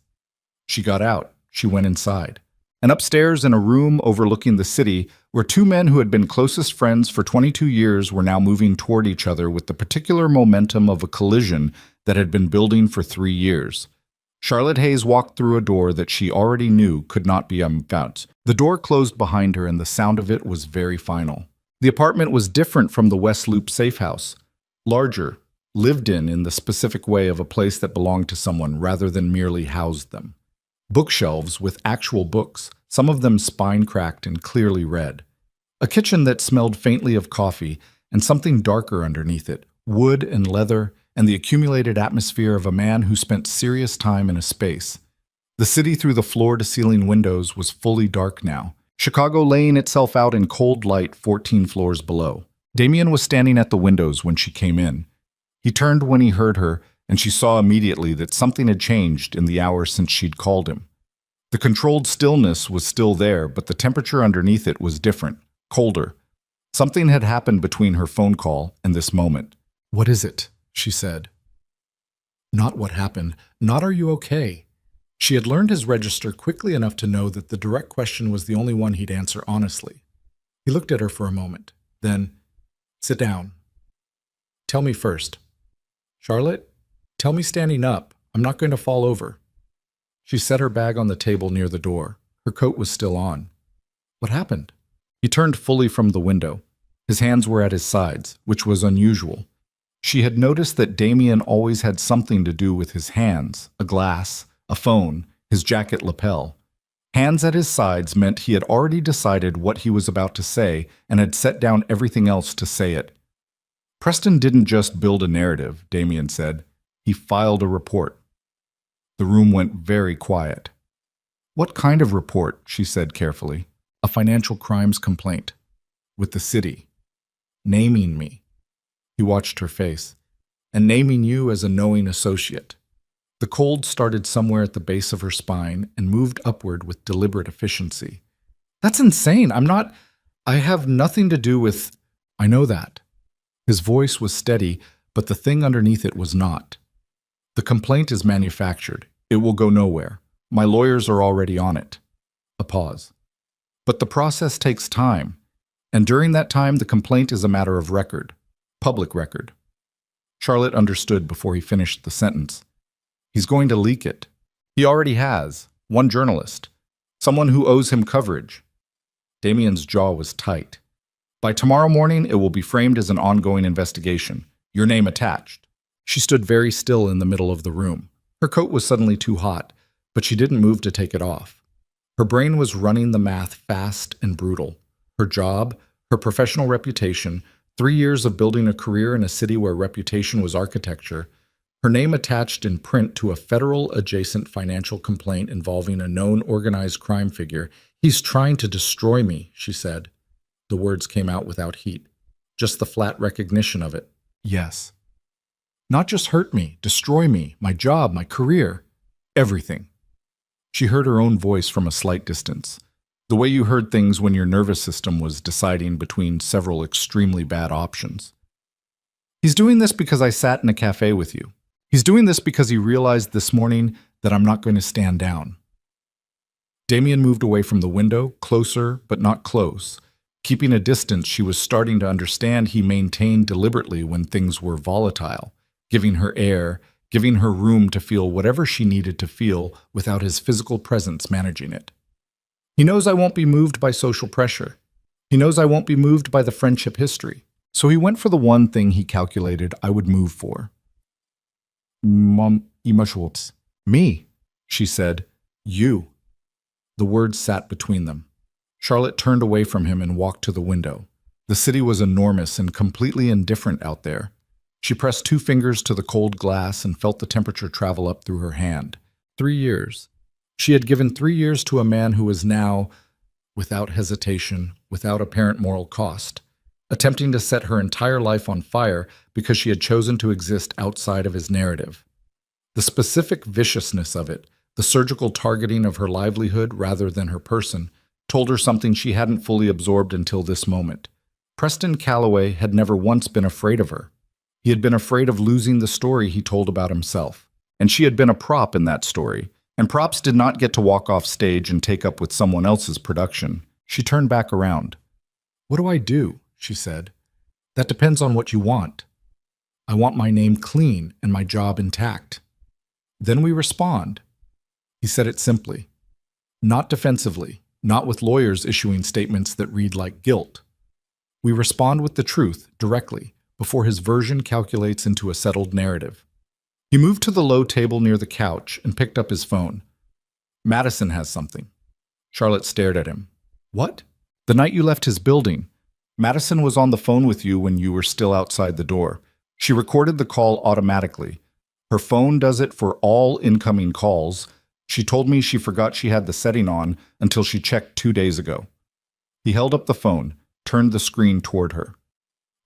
She got out. She went inside. And upstairs in a room overlooking the city, where 2 men who had been closest friends for 22 years were now moving toward each other with the particular momentum of a collision that had been building for 3 years. Charlotte Hayes walked through a door that she already knew could not be unbound. The door closed behind her and the sound of it was very final. The apartment was different from the West Loop safe house. Larger, lived in the specific way of a place that belonged to someone rather than merely housed them. Bookshelves with actual books, some of them spine-cracked and clearly read. A kitchen that smelled faintly of coffee and something darker underneath it, wood and leather, and the accumulated atmosphere of a man who spent serious time in a space. The city through the floor-to-ceiling windows was fully dark now, Chicago laying itself out in cold light 14 floors below. Damien was standing at the windows when she came in. He turned when he heard her, and she saw immediately that something had changed in the hour since she'd called him. The controlled stillness was still there, but the temperature underneath it was different, colder. Something had happened between her phone call and this moment. What is it? She said. Not what happened. Not are you okay? She had learned his register quickly enough to know that the direct question was the only one he'd answer honestly. He looked at her for a moment. Then, sit down. Tell me first. Charlotte, tell me standing up. I'm not going to fall over. She set her bag on the table near the door. Her coat was still on. What happened? He turned fully from the window. His hands were at his sides, which was unusual. She had noticed that Damien always had something to do with his hands, a glass, a phone, his jacket lapel. Hands at his sides meant he had already decided what he was about to say and had set down everything else to say it. Preston didn't just build a narrative, Damien said. He filed a report. The room went very quiet. What kind of report? She said carefully. A financial crimes complaint. With the city. Naming me. He watched her face. And naming you as a knowing associate. The cold started somewhere at the base of her spine and moved upward with deliberate efficiency. That's insane. I have nothing to do with... I know that. His voice was steady, but the thing underneath it was not. The complaint is manufactured. It will go nowhere. My lawyers are already on it. A pause. But the process takes time, and during that time the complaint is a matter of record, public record. Charlotte understood before he finished the sentence. He's going to leak it. He already has. One journalist. Someone who owes him coverage. Damien's jaw was tight. By tomorrow morning, it will be framed as an ongoing investigation. Your name attached. She stood very still in the middle of the room. Her coat was suddenly too hot, but she didn't move to take it off. Her brain was running the math fast and brutal. Her job, her professional reputation, 3 years of building a career in a city where reputation was architecture, her name attached in print to a federal adjacent financial complaint involving a known organized crime figure. He's trying to destroy me, she said. The words came out without heat, just the flat recognition of it. Yes. Not just hurt me, destroy me, my job, my career, everything. She heard her own voice from a slight distance, the way you heard things when your nervous system was deciding between several extremely bad options. He's doing this because I sat in a cafe with you. He's doing this because he realized this morning that I'm not going to stand down. Damien moved away from the window, closer but not close. Keeping a distance she was starting to understand he maintained deliberately when things were volatile, giving her air, giving her room to feel whatever she needed to feel without his physical presence managing it. He knows I won't be moved by social pressure. He knows I won't be moved by the friendship history. So he went for the one thing he calculated I would move for. Emotions. Me, she said. You. The words sat between them. Charlotte turned away from him and walked to the window. The city was enormous and completely indifferent out there. She pressed 2 fingers to the cold glass and felt the temperature travel up through her hand. 3 years. She had given 3 years to a man who was now, without hesitation, without apparent moral cost, attempting to set her entire life on fire because she had chosen to exist outside of his narrative. The specific viciousness of it, the surgical targeting of her livelihood rather than her person, told her something she hadn't fully absorbed until this moment. Preston Calloway had never once been afraid of her. He had been afraid of losing the story he told about himself, and she had been a prop in that story, and props did not get to walk off stage and take up with someone else's production. She turned back around. What do I do? She said. That depends on what you want. I want my name clean and my job intact. Then we respond. He said it simply, not defensively, not with lawyers issuing statements that read like guilt. We respond with the truth, directly, before his version calculates into a settled narrative. He moved to the low table near the couch and picked up his phone. Madison has something. Charlotte stared at him. What? The night you left his building. Madison was on the phone with you when you were still outside the door. She recorded the call automatically. Her phone does it for all incoming calls. She told me she forgot she had the setting on until she checked 2 days ago. He held up the phone, turned the screen toward her.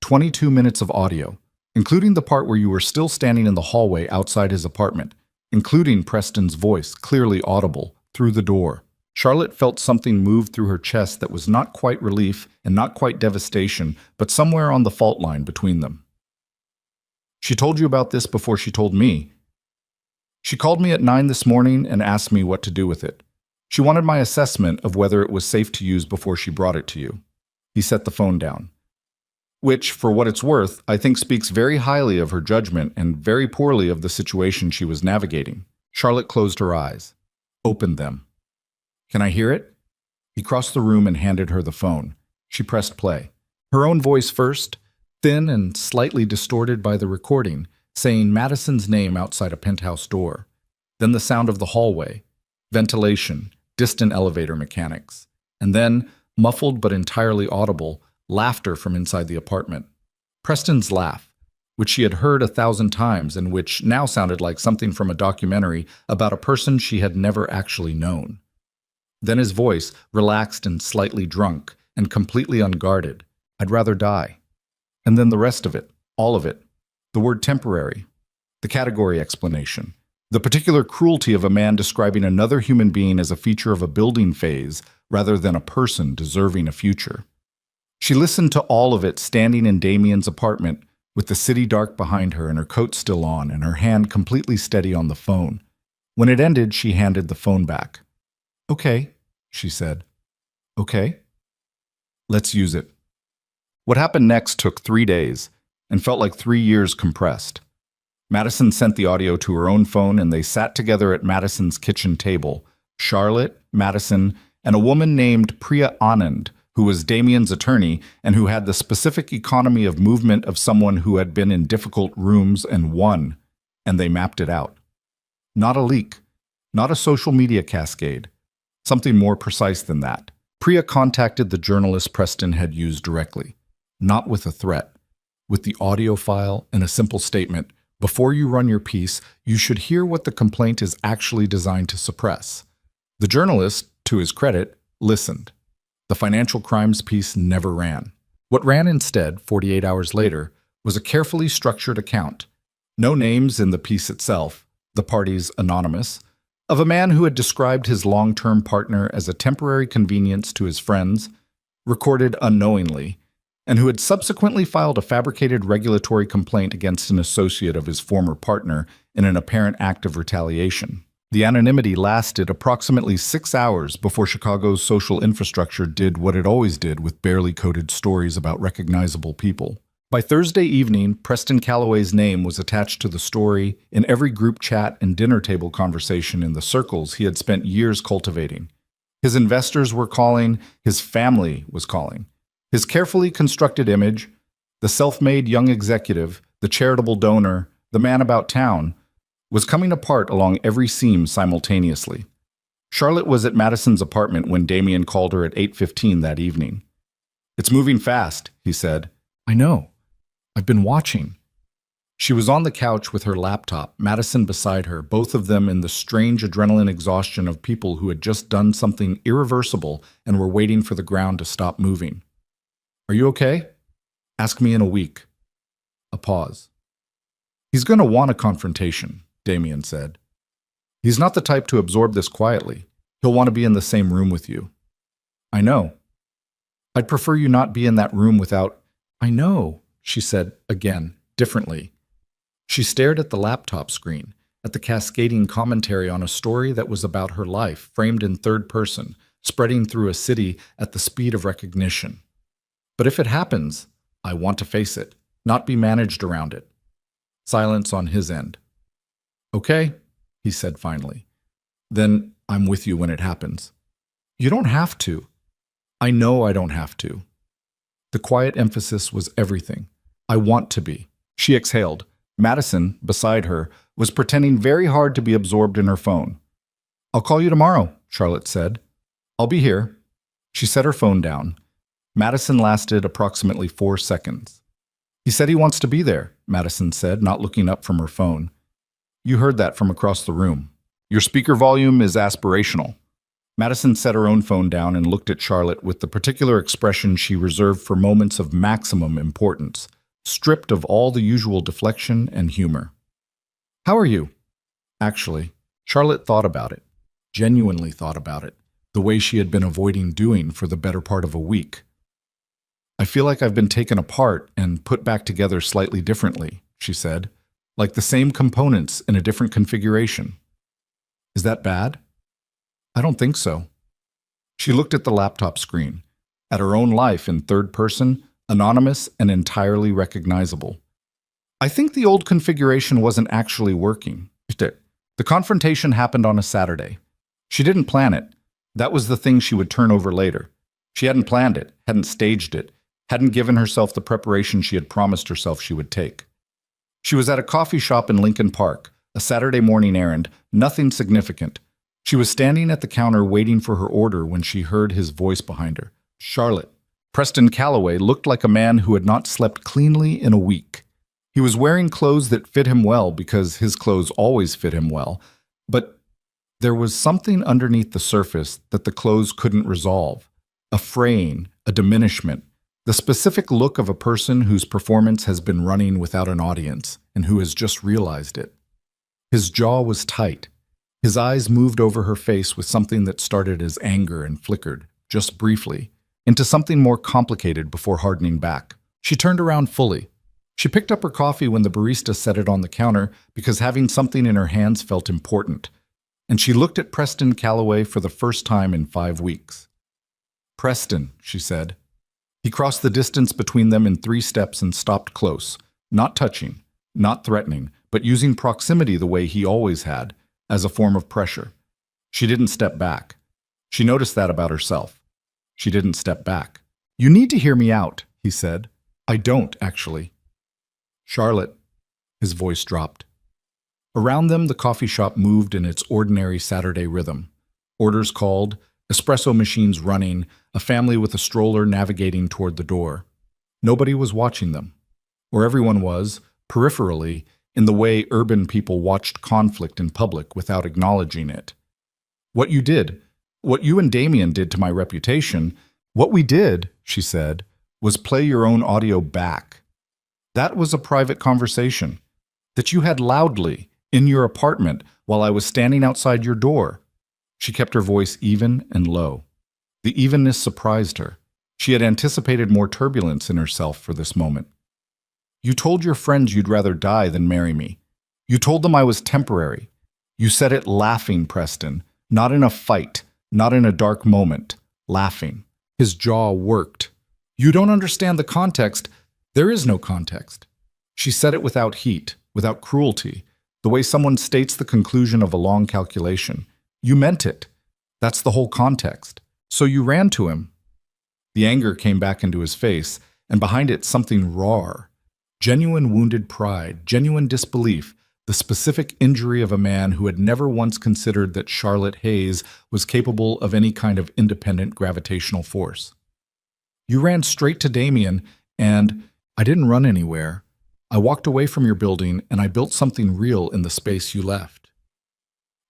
22 minutes of audio, including the part where you were still standing in the hallway outside his apartment, including Preston's voice, clearly audible, through the door. Charlotte felt something move through her chest that was not quite relief and not quite devastation, but somewhere on the fault line between them. She told you about this before she told me. She called me at 9 this morning and asked me what to do with it. She wanted my assessment of whether it was safe to use before she brought it to you. He set the phone down. Which, for what it's worth, I think speaks very highly of her judgment and very poorly of the situation she was navigating. Charlotte closed her eyes, opened them. Can I hear it? He crossed the room and handed her the phone. She pressed play. Her own voice first, thin and slightly distorted by the recording, saying Madison's name outside a penthouse door. Then the sound of the hallway, ventilation, distant elevator mechanics. And then, muffled but entirely audible, laughter from inside the apartment. Preston's laugh, which she had heard 1,000 times and which now sounded like something from a documentary about a person she had never actually known. Then his voice, relaxed and slightly drunk and completely unguarded. I'd rather die. And then the rest of it, all of it. The word temporary, the category explanation, the particular cruelty of a man describing another human being as a feature of a building phase rather than a person deserving a future. She listened to all of it standing in Damien's apartment with the city dark behind her and her coat still on and her hand completely steady on the phone. When it ended, she handed the phone back. Okay, she said. Okay. Let's use it. What happened next took 3 days and felt like 3 years compressed. Madison sent the audio to her own phone, and they sat together at Madison's kitchen table. Charlotte, Madison, and a woman named Priya Anand, who was Damien's attorney and who had the specific economy of movement of someone who had been in difficult rooms and won, and they mapped it out. Not a leak, not a social media cascade, something more precise than that. Priya contacted the journalist Preston had used directly, not with a threat, with the audio file and a simple statement: before you run your piece, you should hear what the complaint is actually designed to suppress. The journalist, to his credit, listened. The financial crimes piece never ran. What ran instead, 48 hours later, was a carefully structured account. No names in the piece itself, the parties anonymous, of a man who had described his long-term partner as a temporary convenience to his friends, recorded unknowingly, and who had subsequently filed a fabricated regulatory complaint against an associate of his former partner in an apparent act of retaliation. The anonymity lasted approximately 6 hours before Chicago's social infrastructure did what it always did with barely coded stories about recognizable people. By Thursday evening, Preston Calloway's name was attached to the story in every group chat and dinner table conversation in the circles he had spent years cultivating. His investors were calling, his family was calling. His carefully constructed image, the self-made young executive, the charitable donor, the man about town, was coming apart along every seam simultaneously. Charlotte was at Madison's apartment when Damien called her at 8:15 that evening. "It's moving fast," he said. "I know. I've been watching." She was on the couch with her laptop, Madison beside her, both of them in the strange adrenaline exhaustion of people who had just done something irreversible and were waiting for the ground to stop moving. "Are you okay? Ask me in a week." A pause. "He's going to want a confrontation," Damien said. "He's not the type to absorb this quietly. He'll want to be in the same room with you." "I know. I'd prefer you not be in that room without—" "I know," she said again, differently. She stared at the laptop screen, at the cascading commentary on a story that was about her life, framed in third person, spreading through a city at the speed of recognition. "But if it happens, I want to face it, not be managed around it." Silence on his end. "Okay," he said finally. "Then I'm with you when it happens." "You don't have to." "I know I don't have to." The quiet emphasis was everything. "I want to be." She exhaled. Madison, beside her, was pretending very hard to be absorbed in her phone. "I'll call you tomorrow," Charlotte said. "I'll be here." She set her phone down. Madison lasted approximately 4 seconds. "He said he wants to be there," Madison said, not looking up from her phone. "You heard that from across the room. Your speaker volume is aspirational." Madison set her own phone down and looked at Charlotte with the particular expression she reserved for moments of maximum importance, stripped of all the usual deflection and humor. "How are you?" Actually, Charlotte thought about it, genuinely thought about it, the way she had been avoiding doing for the better part of a week. "I feel like I've been taken apart and put back together slightly differently," she said, "like the same components in a different configuration." "Is that bad?" "I don't think so." She looked at the laptop screen, at her own life in third person, anonymous and entirely recognizable. "I think the old configuration wasn't actually working." The confrontation happened on a Saturday. She didn't plan it. That was the thing she would turn over later. She hadn't planned it, hadn't staged it, hadn't given herself the preparation she had promised herself she would take. She was at a coffee shop in Lincoln Park, a Saturday morning errand, nothing significant. She was standing at the counter waiting for her order when she heard his voice behind her. "Charlotte." Preston Calloway looked like a man who had not slept cleanly in a week. He was wearing clothes that fit him well because his clothes always fit him well, but there was something underneath the surface that the clothes couldn't resolve. A fraying, a diminishment, the specific look of a person whose performance has been running without an audience and who has just realized it. His jaw was tight. His eyes moved over her face with something that started as anger and flickered, just briefly, into something more complicated before hardening back. She turned around fully. She picked up her coffee when the barista set it on the counter because having something in her hands felt important, and she looked at Preston Calloway for the first time in 5 weeks. "Preston," she said. He crossed the distance between them in 3 steps and stopped close, not touching, not threatening, but using proximity the way he always had, as a form of pressure. She didn't step back. She noticed that about herself. She didn't step back. "You need to hear me out," he said. "I don't, actually." "Charlotte," his voice dropped. Around them, the coffee shop moved in its ordinary Saturday rhythm. Orders called, espresso machines running, a family with a stroller navigating toward the door. Nobody was watching them. Or everyone was, peripherally, in the way urban people watched conflict in public without acknowledging it. "What you did, what you and Damien did to my reputation, what we did," she said, "was play your own audio back. That was a private conversation that you had loudly in your apartment while I was standing outside your door." She kept her voice even and low. The evenness surprised her. She had anticipated more turbulence in herself for this moment. "You told your friends you'd rather die than marry me. You told them I was temporary. You said it laughing, Preston, not in a fight, not in a dark moment, laughing." His jaw worked. "You don't understand the context. There is no context." She said it without heat, without cruelty, the way someone states the conclusion of a long calculation. "You meant it. That's the whole context. So you ran to him." The anger came back into his face, and behind it something raw. Genuine wounded pride, genuine disbelief, the specific injury of a man who had never once considered that Charlotte Hayes was capable of any kind of independent gravitational force. "You ran straight to Damien, and I didn't run anywhere. I walked away from your building, and I built something real in the space you left."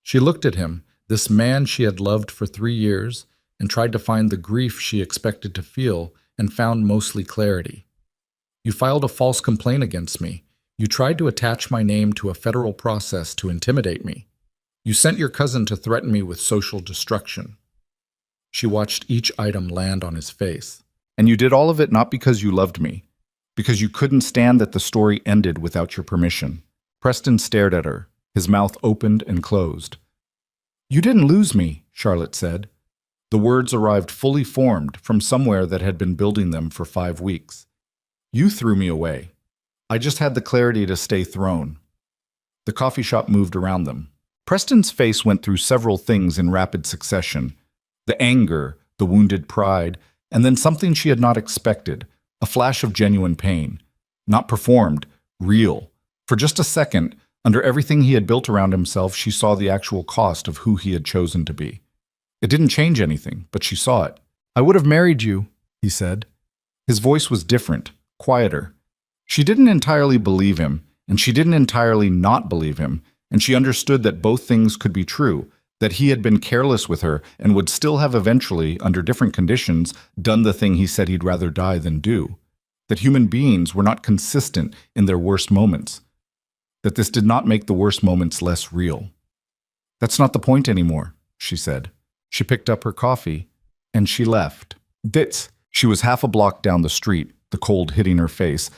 She looked at him, this man she had loved for 3 years, and tried to find the grief she expected to feel, and found mostly clarity. "You filed a false complaint against me. You tried to attach my name to a federal process to intimidate me. You sent your cousin to threaten me with social destruction." She watched each item land on his face. "And you did all of it not because you loved me, because you couldn't stand that the story ended without your permission." Preston stared at her, his mouth opened and closed. "You didn't lose me," Charlotte said. The words arrived fully formed from somewhere that had been building them for 5 weeks. "You threw me away. I just had the clarity to stay thrown." The coffee shop moved around them. Preston's face went through several things in rapid succession. The anger, the wounded pride, and then something she had not expected, a flash of genuine pain. Not performed, real. For just a second, under everything he had built around himself, she saw the actual cost of who he had chosen to be. It didn't change anything, but she saw it. "I would have married you," he said. His voice was different, quieter. She didn't entirely believe him, and she didn't entirely not believe him, and she understood that both things could be true, that he had been careless with her and would still have eventually, under different conditions, done the thing he said he'd rather die than do, that human beings were not consistent in their worst moments, that this did not make the worst moments less real. "That's not the point anymore," she said. She picked up her coffee, and she left. Ditz. She was half a block down the street, the cold hitting her face,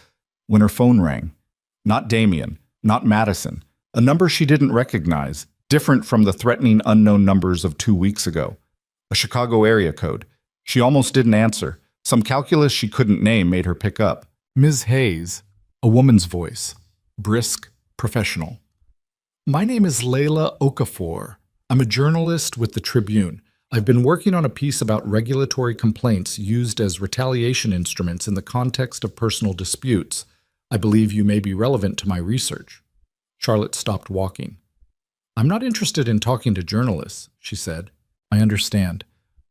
when her phone rang. Not Damien, not Madison, a number she didn't recognize, different from the threatening unknown numbers of 2 weeks ago. A Chicago area code. She almost didn't answer. Some calculus she couldn't name made her pick up. "Ms. Hayes," a woman's voice, brisk, professional. "My name is Layla Okafor. I'm a journalist with the Tribune. I've been working on a piece about regulatory complaints used as retaliation instruments in the context of personal disputes. I believe you may be relevant to my research." Charlotte stopped walking. "I'm not interested in talking to journalists," she said. "I understand.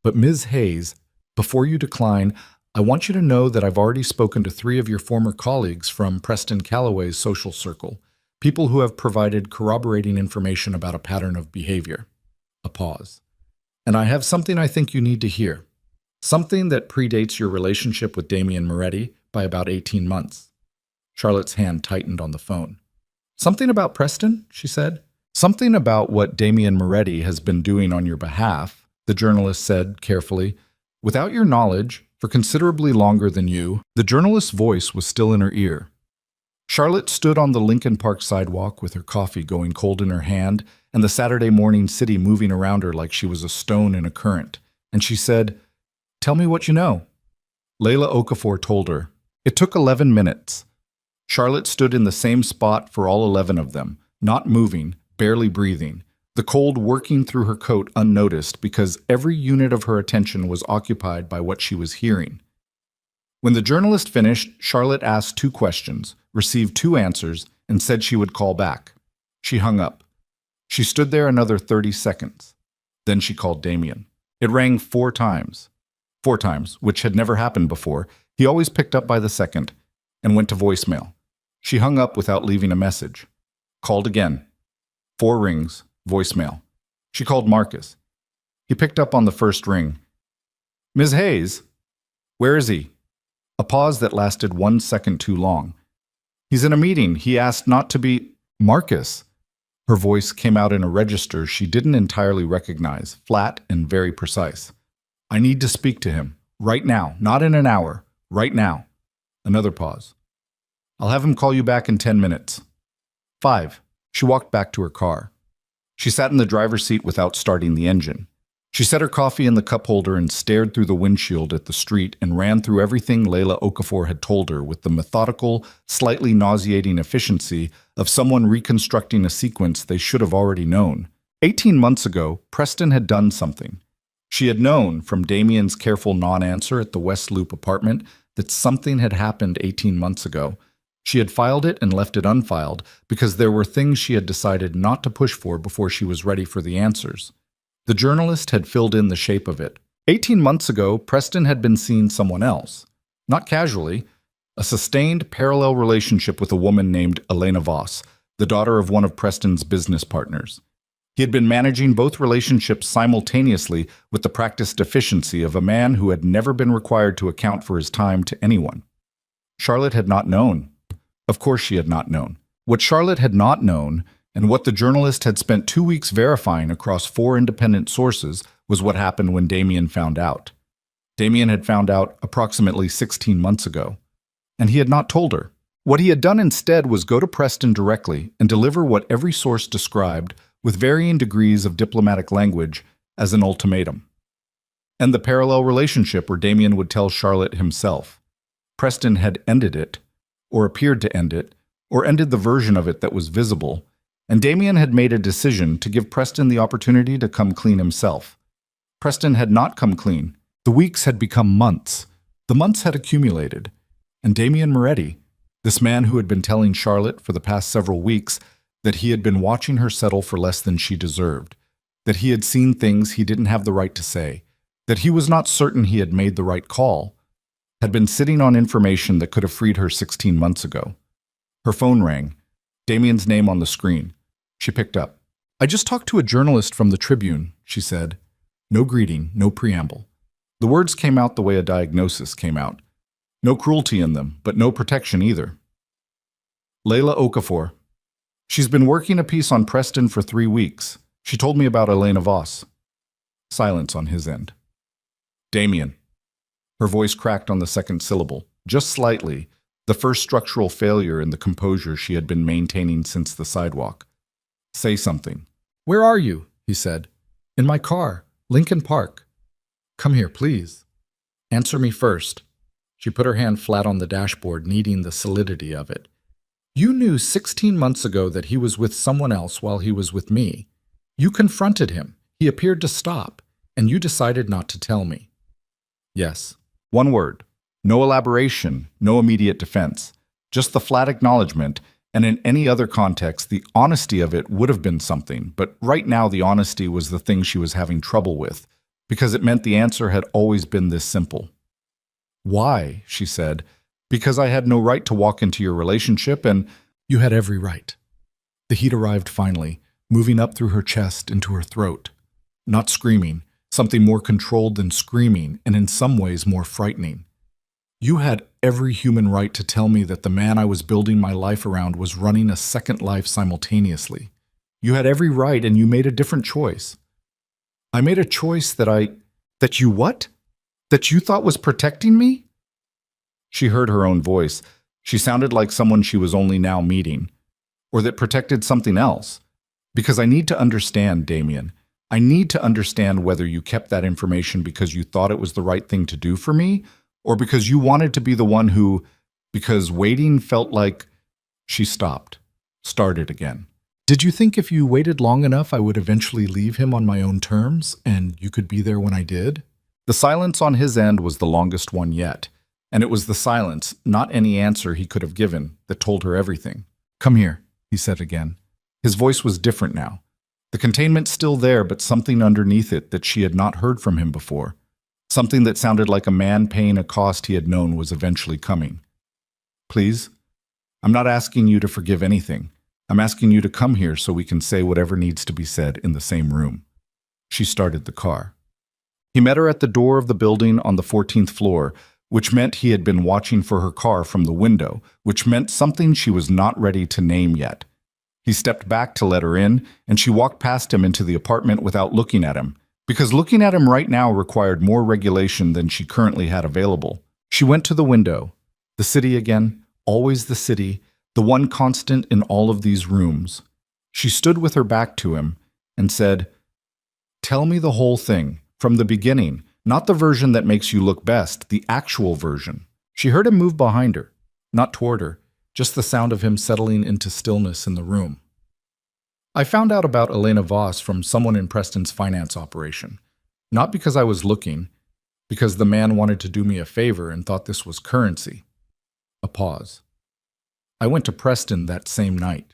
But Ms. Hayes, before you decline, I want you to know that I've already spoken to 3 of your former colleagues from Preston Calloway's social circle, people who have provided corroborating information about a pattern of behavior." A pause. "And I have something I think you need to hear. Something that predates your relationship with Damien Moretti by about 18 months. Charlotte's hand tightened on the phone. "Something about Preston?" she said. "Something about what Damien Moretti has been doing on your behalf," the journalist said carefully. "Without your knowledge, for considerably longer than you." The journalist's voice was still in her ear. Charlotte stood on the Lincoln Park sidewalk with her coffee going cold in her hand and the Saturday morning city moving around her like she was a stone in a current, and she said, "Tell me what you know." Layla Okafor told her. It took 11 minutes. Charlotte stood in the same spot for all 11 of them, not moving, barely breathing, the cold working through her coat unnoticed because every unit of her attention was occupied by what she was hearing. When the journalist finished, Charlotte asked 2 questions, received 2 answers, and said she would call back. She hung up. She stood there another 30 seconds. Then she called Damien. It rang 4 times. 4 times, which had never happened before. He always picked up by the second, and went to voicemail. She hung up without leaving a message. Called again. 4 rings, voicemail. She called Marcus. He picked up on the first ring. Ms. Hayes? Where is he? A pause that lasted 1 second too long. He's in a meeting. He asked not to be... Marcus. Her voice came out in a register she didn't entirely recognize, flat and very precise. I need to speak to him. Right now. Not in an hour. Right now. Another pause. I'll have him call you back in 10 minutes. 5. She walked back to her car. She sat in the driver's seat without starting the engine. She set her coffee in the cup holder and stared through the windshield at the street and ran through everything Layla Okafor had told her with the methodical, slightly nauseating efficiency of someone reconstructing a sequence they should have already known. 18 months ago, Preston had done something. She had known, from Damien's careful non-answer at the West Loop apartment, that something had happened 18 months ago. She had filed it and left it unfiled because there were things she had decided not to push for before she was ready for the answers. The journalist had filled in the shape of it. 18 months ago, Preston had been seeing someone else. Not casually. A sustained parallel relationship with a woman named Elena Voss, the daughter of one of Preston's business partners. He had been managing both relationships simultaneously with the practiced efficiency of a man who had never been required to account for his time to anyone. Charlotte had not known. Of course she had not known. What Charlotte had not known, and what the journalist had spent 2 weeks verifying across 4 independent sources, was what happened when Damien found out. Damien had found out approximately 16 months ago, and he had not told her. What he had done instead was go to Preston directly and deliver what every source described, with varying degrees of diplomatic language, as an ultimatum. And the parallel relationship where Damien would tell Charlotte himself. Preston had ended it, or appeared to end it, or ended the version of it that was visible, and Damien had made a decision to give Preston the opportunity to come clean himself. Preston had not come clean. The weeks had become months. The months had accumulated. And Damien Moretti, this man who had been telling Charlotte for the past several weeks that he had been watching her settle for less than she deserved, that he had seen things he didn't have the right to say, that he was not certain he had made the right call, had been sitting on information that could have freed her 16 months ago. Her phone rang. Damien's name on the screen. She picked up. I just talked to a journalist from the Tribune, she said. No greeting, no preamble. The words came out the way a diagnosis came out. No cruelty in them, but no protection either. Layla Okafor. She's been working a piece on Preston for 3 weeks. She told me about Elena Voss. Silence on his end. Damien. Her voice cracked on the second syllable, just slightly, the first structural failure in the composure she had been maintaining since the sidewalk. Say something. Where are you? He said. In my car, Lincoln Park. Come here, please. Answer me first. She put her hand flat on the dashboard, needing the solidity of it. You knew 16 months ago that he was with someone else while he was with me. You confronted him. He appeared to stop, and you decided not to tell me. Yes. 1 word. No elaboration, no immediate defense. Just the flat acknowledgement, and in any other context, the honesty of it would have been something, but right now the honesty was the thing she was having trouble with, because it meant the answer had always been this simple. Why? She said. Because I had no right to walk into your relationship, and you had every right. The heat arrived finally, moving up through her chest into her throat. Not screaming, something more controlled than screaming, and in some ways more frightening. You had every human right to tell me that the man I was building my life around was running a second life simultaneously. You had every right, and you made a different choice. I made a choice that you what? That you thought was protecting me? She heard her own voice. She sounded like someone she was only now meeting. Or that protected something else. Because I need to understand, Damien. I need to understand whether you kept that information because you thought it was the right thing to do for me, or because you wanted to be the one who, because waiting felt like She stopped, started again. Did you think if you waited long enough I would eventually leave him on my own terms, and you could be there when I did? The silence on his end was the longest one yet, and it was the silence, not any answer he could have given, that told her everything. Come here, he said again. His voice was different now. The containment still there, but something underneath it that she had not heard from him before. Something that sounded like a man paying a cost he had known was eventually coming. Please, I'm not asking you to forgive anything. I'm asking you to come here so we can say whatever needs to be said in the same room. She started the car. He met her at the door of the building on the 14th floor, which meant he had been watching for her car from the window, which meant something she was not ready to name yet. He stepped back to let her in, and she walked past him into the apartment without looking at him, because looking at him right now required more regulation than she currently had available. She went to the window. The city again, always the city, the one constant in all of these rooms. She stood with her back to him and said, "Tell me the whole thing, from the beginning, not the version that makes you look best, the actual version." She heard him move behind her, not toward her, just the sound of him settling into stillness in the room. I found out about Elena Voss from someone in Preston's finance operation. Not because I was looking, because the man wanted to do me a favor and thought this was currency. A pause. I went to Preston that same night.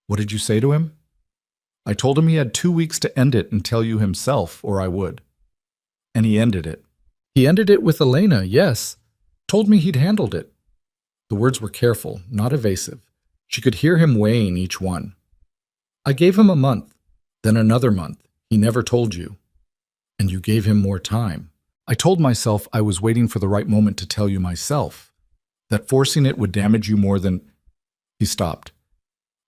What did you say to him? I told him he had 2 weeks to end it and tell you himself, or I would. And he ended it. He ended it with Elena, yes. Told me he'd handled it. The words were careful, not evasive. She could hear him weighing each one. I gave him a month, then another month. He never told you. And you gave him more time. I told myself I was waiting for the right moment to tell you myself, that forcing it would damage you more than... He stopped.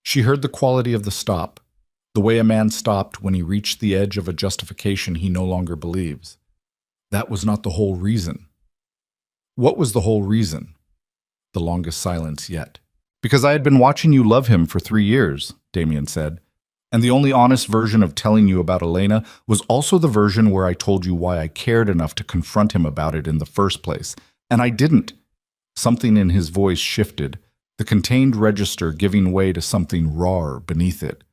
She heard the quality of the stop, the way a man stopped when he reached the edge of a justification he no longer believes. That was not the whole reason. What was the whole reason? The longest silence yet. Because I had been watching you love him for 3 years, Damien said. And the only honest version of telling you about Elena was also the version where I told you why I cared enough to confront him about it in the first place. And I didn't. Something in his voice shifted, the contained register giving way to something rawer beneath it.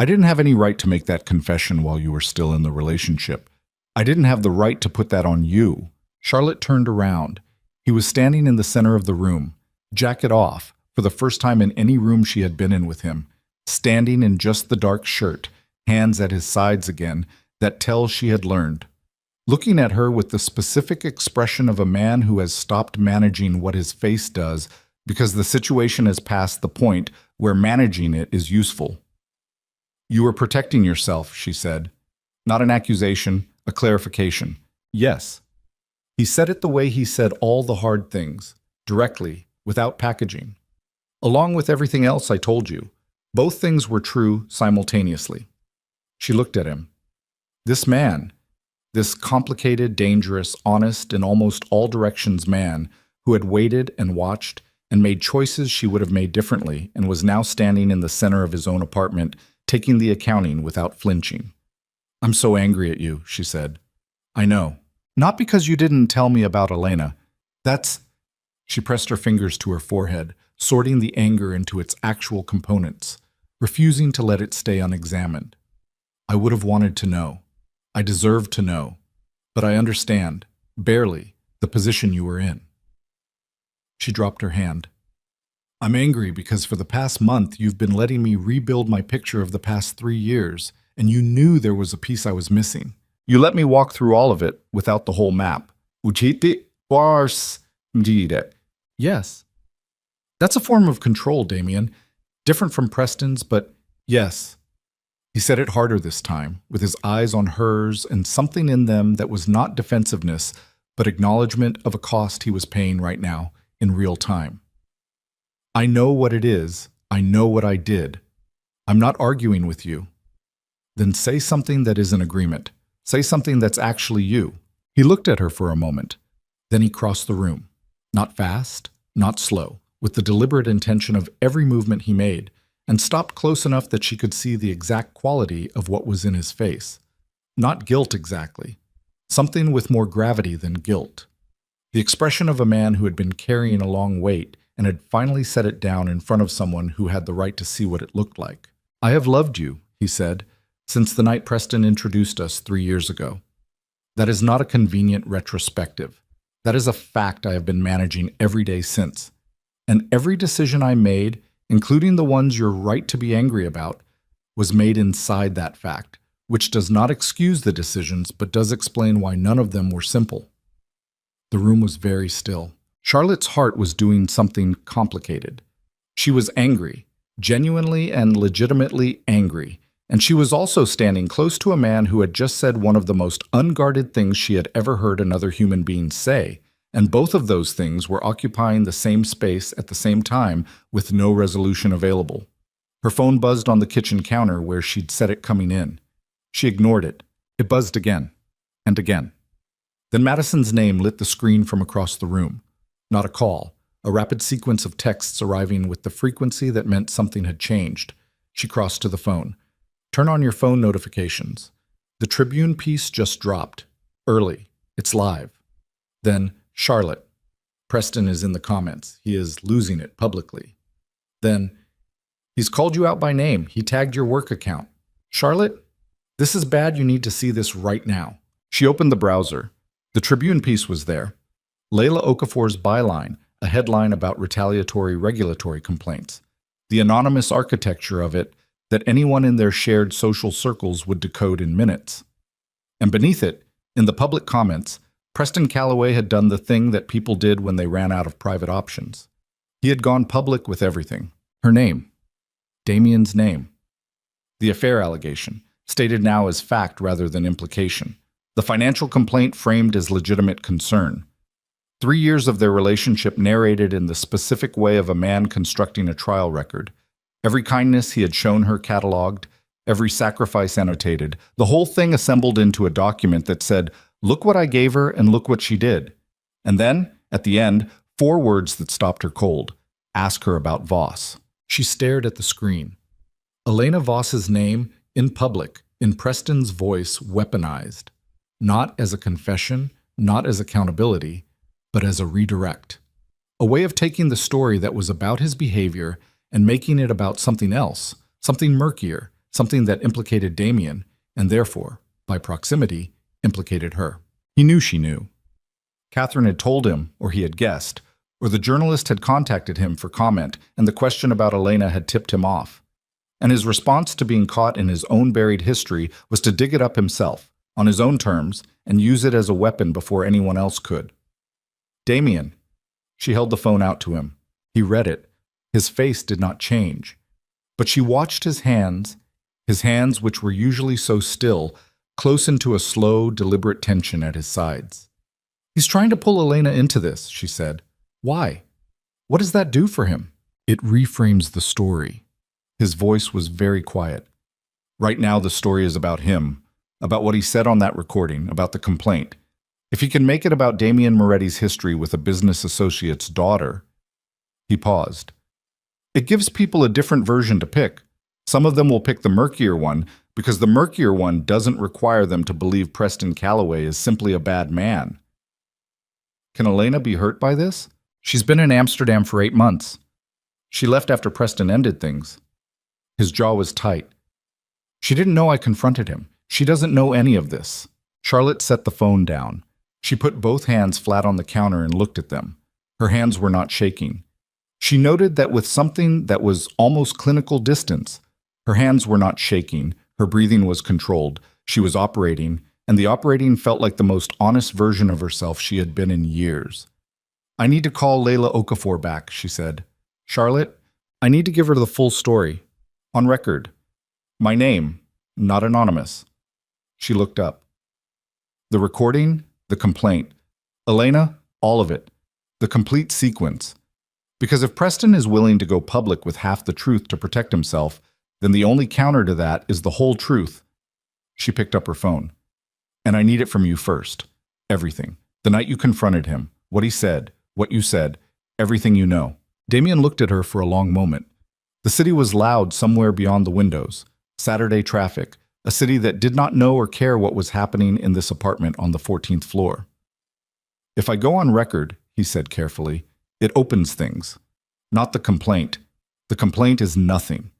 I didn't have any right to make that confession while you were still in the relationship. I didn't have the right to put that on you. Charlotte turned around. He was standing in the center of the room, jacket off, for the first time in any room she had been in with him, standing in just the dark shirt, hands at his sides again, that tell she had learned. Looking at her with the specific expression of a man who has stopped managing what his face does because the situation has passed the point where managing it is useful. You were protecting yourself, she said. Not an accusation, a clarification. Yes. He said it the way he said all the hard things, directly, without packaging. Along with everything else I told you, both things were true simultaneously. She looked at him. This man, this complicated, dangerous, honest, in almost all directions man who had waited and watched and made choices she would have made differently and was now standing in the center of his own apartment, taking the accounting without flinching. "I'm so angry at you," she said. "I know. Not because you didn't tell me about Elena. That's..." She pressed her fingers to her forehead, sorting the anger into its actual components, refusing to let it stay unexamined. "I would have wanted to know. I deserve to know. But I understand, barely, the position you were in." She dropped her hand. "I'm angry because for the past month you've been letting me rebuild my picture of the past 3 years, and you knew there was a piece I was missing. You let me walk through all of it without the whole map. Yes. That's a form of control, Damien. Different from Preston's, but yes." He said it harder this time, with his eyes on hers and something in them that was not defensiveness, but acknowledgement of a cost he was paying right now, in real time. "I know what it is. I know what I did. I'm not arguing with you." "Then say something that is in agreement. Say something that's actually you." He looked at her for a moment. Then he crossed the room. Not fast, not slow, with the deliberate intention of every movement he made, and stopped close enough that she could see the exact quality of what was in his face. Not guilt exactly. Something with more gravity than guilt. The expression of a man who had been carrying a long weight and had finally set it down in front of someone who had the right to see what it looked like. "I have loved you," he said, "since the night Preston introduced us 3 years ago. That is not a convenient retrospective. That is a fact I have been managing every day since. And every decision I made, including the ones you're right to be angry about, was made inside that fact, which does not excuse the decisions but does explain why none of them were simple." The room was very still. Charlotte's heart was doing something complicated. She was angry, genuinely and legitimately angry, and she was also standing close to a man who had just said one of the most unguarded things she had ever heard another human being say, and both of those things were occupying the same space at the same time with no resolution available. Her phone buzzed on the kitchen counter where she'd set it coming in. She ignored it. It buzzed again, and again. Then Madison's name lit the screen from across the room. Not a call, a rapid sequence of texts arriving with the frequency that meant something had changed. She crossed to the phone. "Turn on your phone notifications. The Tribune piece just dropped. Early. It's live." Then, "Charlotte. Preston is in the comments. He is losing it publicly." Then, "He's called you out by name. He tagged your work account. Charlotte, this is bad. You need to see this right now." She opened the browser. The Tribune piece was there. Layla Okafor's byline, a headline about retaliatory regulatory complaints. The anonymous architecture of it that anyone in their shared social circles would decode in minutes. And beneath it, in the public comments, Preston Calloway had done the thing that people did when they ran out of private options. He had gone public with everything. Her name. Damien's name. The affair allegation, stated now as fact rather than implication. The financial complaint framed as legitimate concern. 3 years of their relationship narrated in the specific way of a man constructing a trial record. Every kindness he had shown her cataloged, every sacrifice annotated, the whole thing assembled into a document that said, "Look what I gave her and look what she did." And then, at the end, 4 words that stopped her cold. "Ask her about Voss." She stared at the screen. Elena Voss's name, in public, in Preston's voice, weaponized. Not as a confession, not as accountability, but as a redirect. A way of taking the story that was about his behavior and making it about something else, something murkier, something that implicated Damien, and therefore, by proximity, implicated her. He knew she knew. Catherine had told him, or he had guessed, or the journalist had contacted him for comment, and the question about Elena had tipped him off. And his response to being caught in his own buried history was to dig it up himself, on his own terms, and use it as a weapon before anyone else could. "Damien." She held the phone out to him. He read it. His face did not change. But she watched his hands which were usually so still, close into a slow, deliberate tension at his sides. "He's trying to pull Elena into this," she said. "Why? What does that do for him?" "It reframes the story." His voice was very quiet. "Right now the story is about him, about what he said on that recording, about the complaint. If he can make it about Damien Moretti's history with a business associate's daughter." He paused. "It gives people a different version to pick. Some of them will pick the murkier one, because the murkier one doesn't require them to believe Preston Calloway is simply a bad man." "Can Elena be hurt by this? She's been in Amsterdam for 8 months. She left after Preston ended things." His jaw was tight. "She didn't know I confronted him. She doesn't know any of this." Charlotte set the phone down. She put both hands flat on the counter and looked at them. Her hands were not shaking. She noted that with something that was almost clinical distance. Her hands were not shaking, her breathing was controlled, she was operating, and the operating felt like the most honest version of herself she had been in years. "I need to call Layla Okafor back," she said. "Charlotte, I need to give her the full story. On record. My name, not anonymous." She looked up. "The recording, the complaint. Elena, all of it. The complete sequence. Because if Preston is willing to go public with half the truth to protect himself, then the only counter to that is the whole truth." She picked up her phone. "And I need it from you first. Everything. The night you confronted him, what he said, what you said, everything you know." Damien looked at her for a long moment. The city was loud somewhere beyond the windows. Saturday traffic, a city that did not know or care what was happening in this apartment on the 14th floor. "If I go on record," he said carefully, "it opens things. Not the complaint. The complaint is nothing.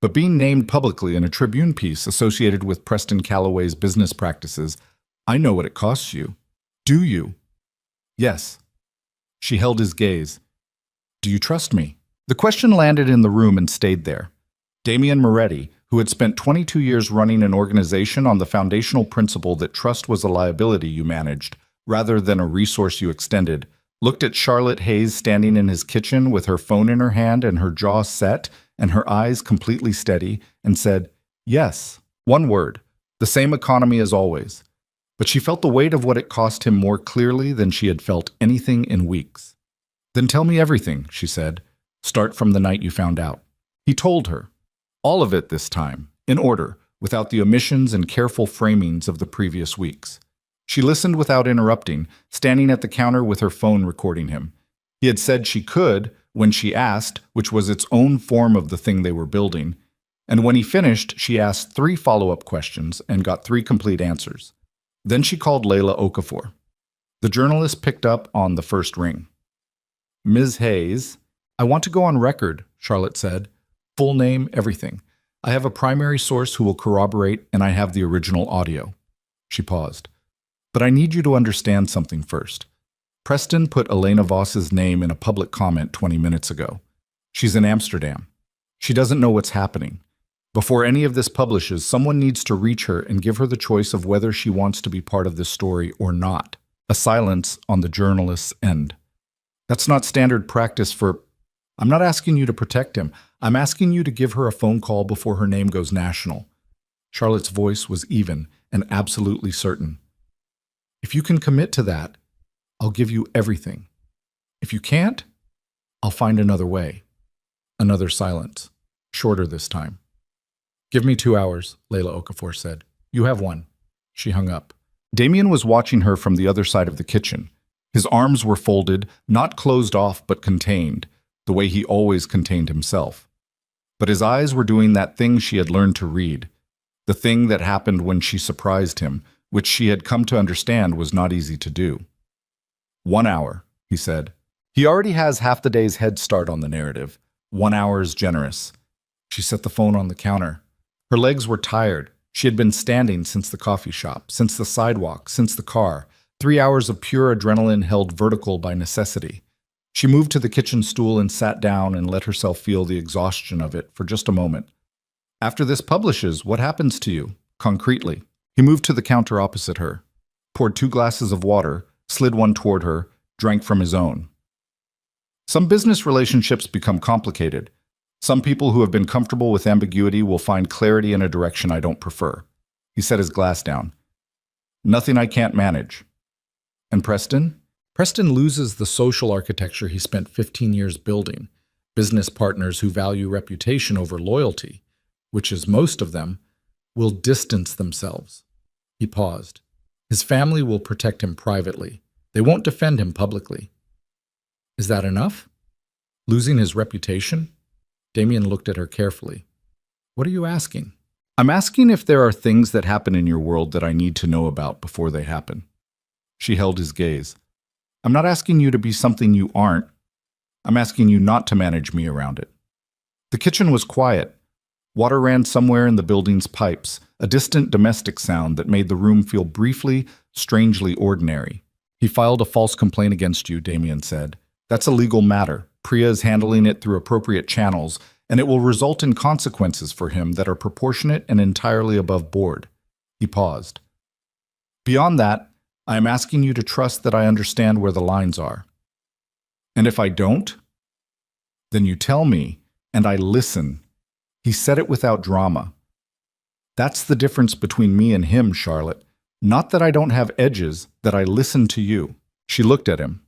But being named publicly in a Tribune piece associated with Preston Calloway's business practices, I know what it costs you. Do you? Yes. She held his gaze. Do you trust me? The question landed in the room and stayed there. Damian Moretti, who had spent 22 years running an organization on the foundational principle that trust was a liability you managed, rather than a resource you extended, looked at Charlotte Hayes standing in his kitchen with her phone in her hand and her jaw set and her eyes completely steady, and said, yes, one word, the same economy as always. But she felt the weight of what it cost him more clearly than she had felt anything in weeks. Then tell me everything, she said. Start from the night you found out. He told her. All of it this time, in order, without the omissions and careful framings of the previous weeks. She listened without interrupting, standing at the counter with her phone recording him. He had said she could when she asked, which was its own form of the thing they were building. And when he finished, she asked 3 follow-up questions and got 3 complete answers. Then she called Layla Okafor. The journalist picked up on the first ring. Ms. Hayes, I want to go on record, Charlotte said. Full name, everything. I have a primary source who will corroborate, and I have the original audio. She paused. But I need you to understand something first. Preston put Elena Voss's name in a public comment 20 minutes ago. She's in Amsterdam. She doesn't know what's happening. Before any of this publishes, someone needs to reach her and give her the choice of whether she wants to be part of this story or not. A silence on the journalist's end. That's not standard practice for... I'm not asking you to protect him. I'm asking you to give her a phone call before her name goes national. Charlotte's voice was even and absolutely certain. If you can commit to that, I'll give you everything. If you can't, I'll find another way. Another silence. Shorter this time. Give me 2 hours, Layla Okafor said. You have 1. She hung up. Damian was watching her from the other side of the kitchen. His arms were folded, not closed off but contained, the way he always contained himself. But his eyes were doing that thing she had learned to read, the thing that happened when she surprised him, which she had come to understand was not easy to do. 1 hour, he said. He already has half the day's head start on the narrative. 1 hour is generous. She set the phone on the counter. Her legs were tired. She had been standing since the coffee shop, since the sidewalk, since the car. 3 hours of pure adrenaline held vertical by necessity. She moved to the kitchen stool and sat down and let herself feel the exhaustion of it for just a moment. After this publishes, what happens to you, concretely? He moved to the counter opposite her, poured 2 glasses of water, slid one toward her, drank from his own. Some business relationships become complicated. Some people who have been comfortable with ambiguity will find clarity in a direction I don't prefer. He set his glass down. Nothing I can't manage. And Preston? Preston loses the social architecture he spent 15 years building, business partners who value reputation over loyalty, which is most of them, will distance themselves. He paused. His family will protect him privately. They won't defend him publicly. Is that enough? Losing his reputation? Damian looked at her carefully. What are you asking? I'm asking if there are things that happen in your world that I need to know about before they happen. She held his gaze. I'm not asking you to be something you aren't. I'm asking you not to manage me around it. The kitchen was quiet. Water ran somewhere in the building's pipes, a distant domestic sound that made the room feel briefly, strangely ordinary. He filed a false complaint against you, Damian said. That's a legal matter. Priya is handling it through appropriate channels, and it will result in consequences for him that are proportionate and entirely above board. He paused. Beyond that, I am asking you to trust that I understand where the lines are. And if I don't, then you tell me, and I listen. He said it without drama. That's the difference between me and him, Charlotte. Not that I don't have edges, that I listen to you. She looked at him.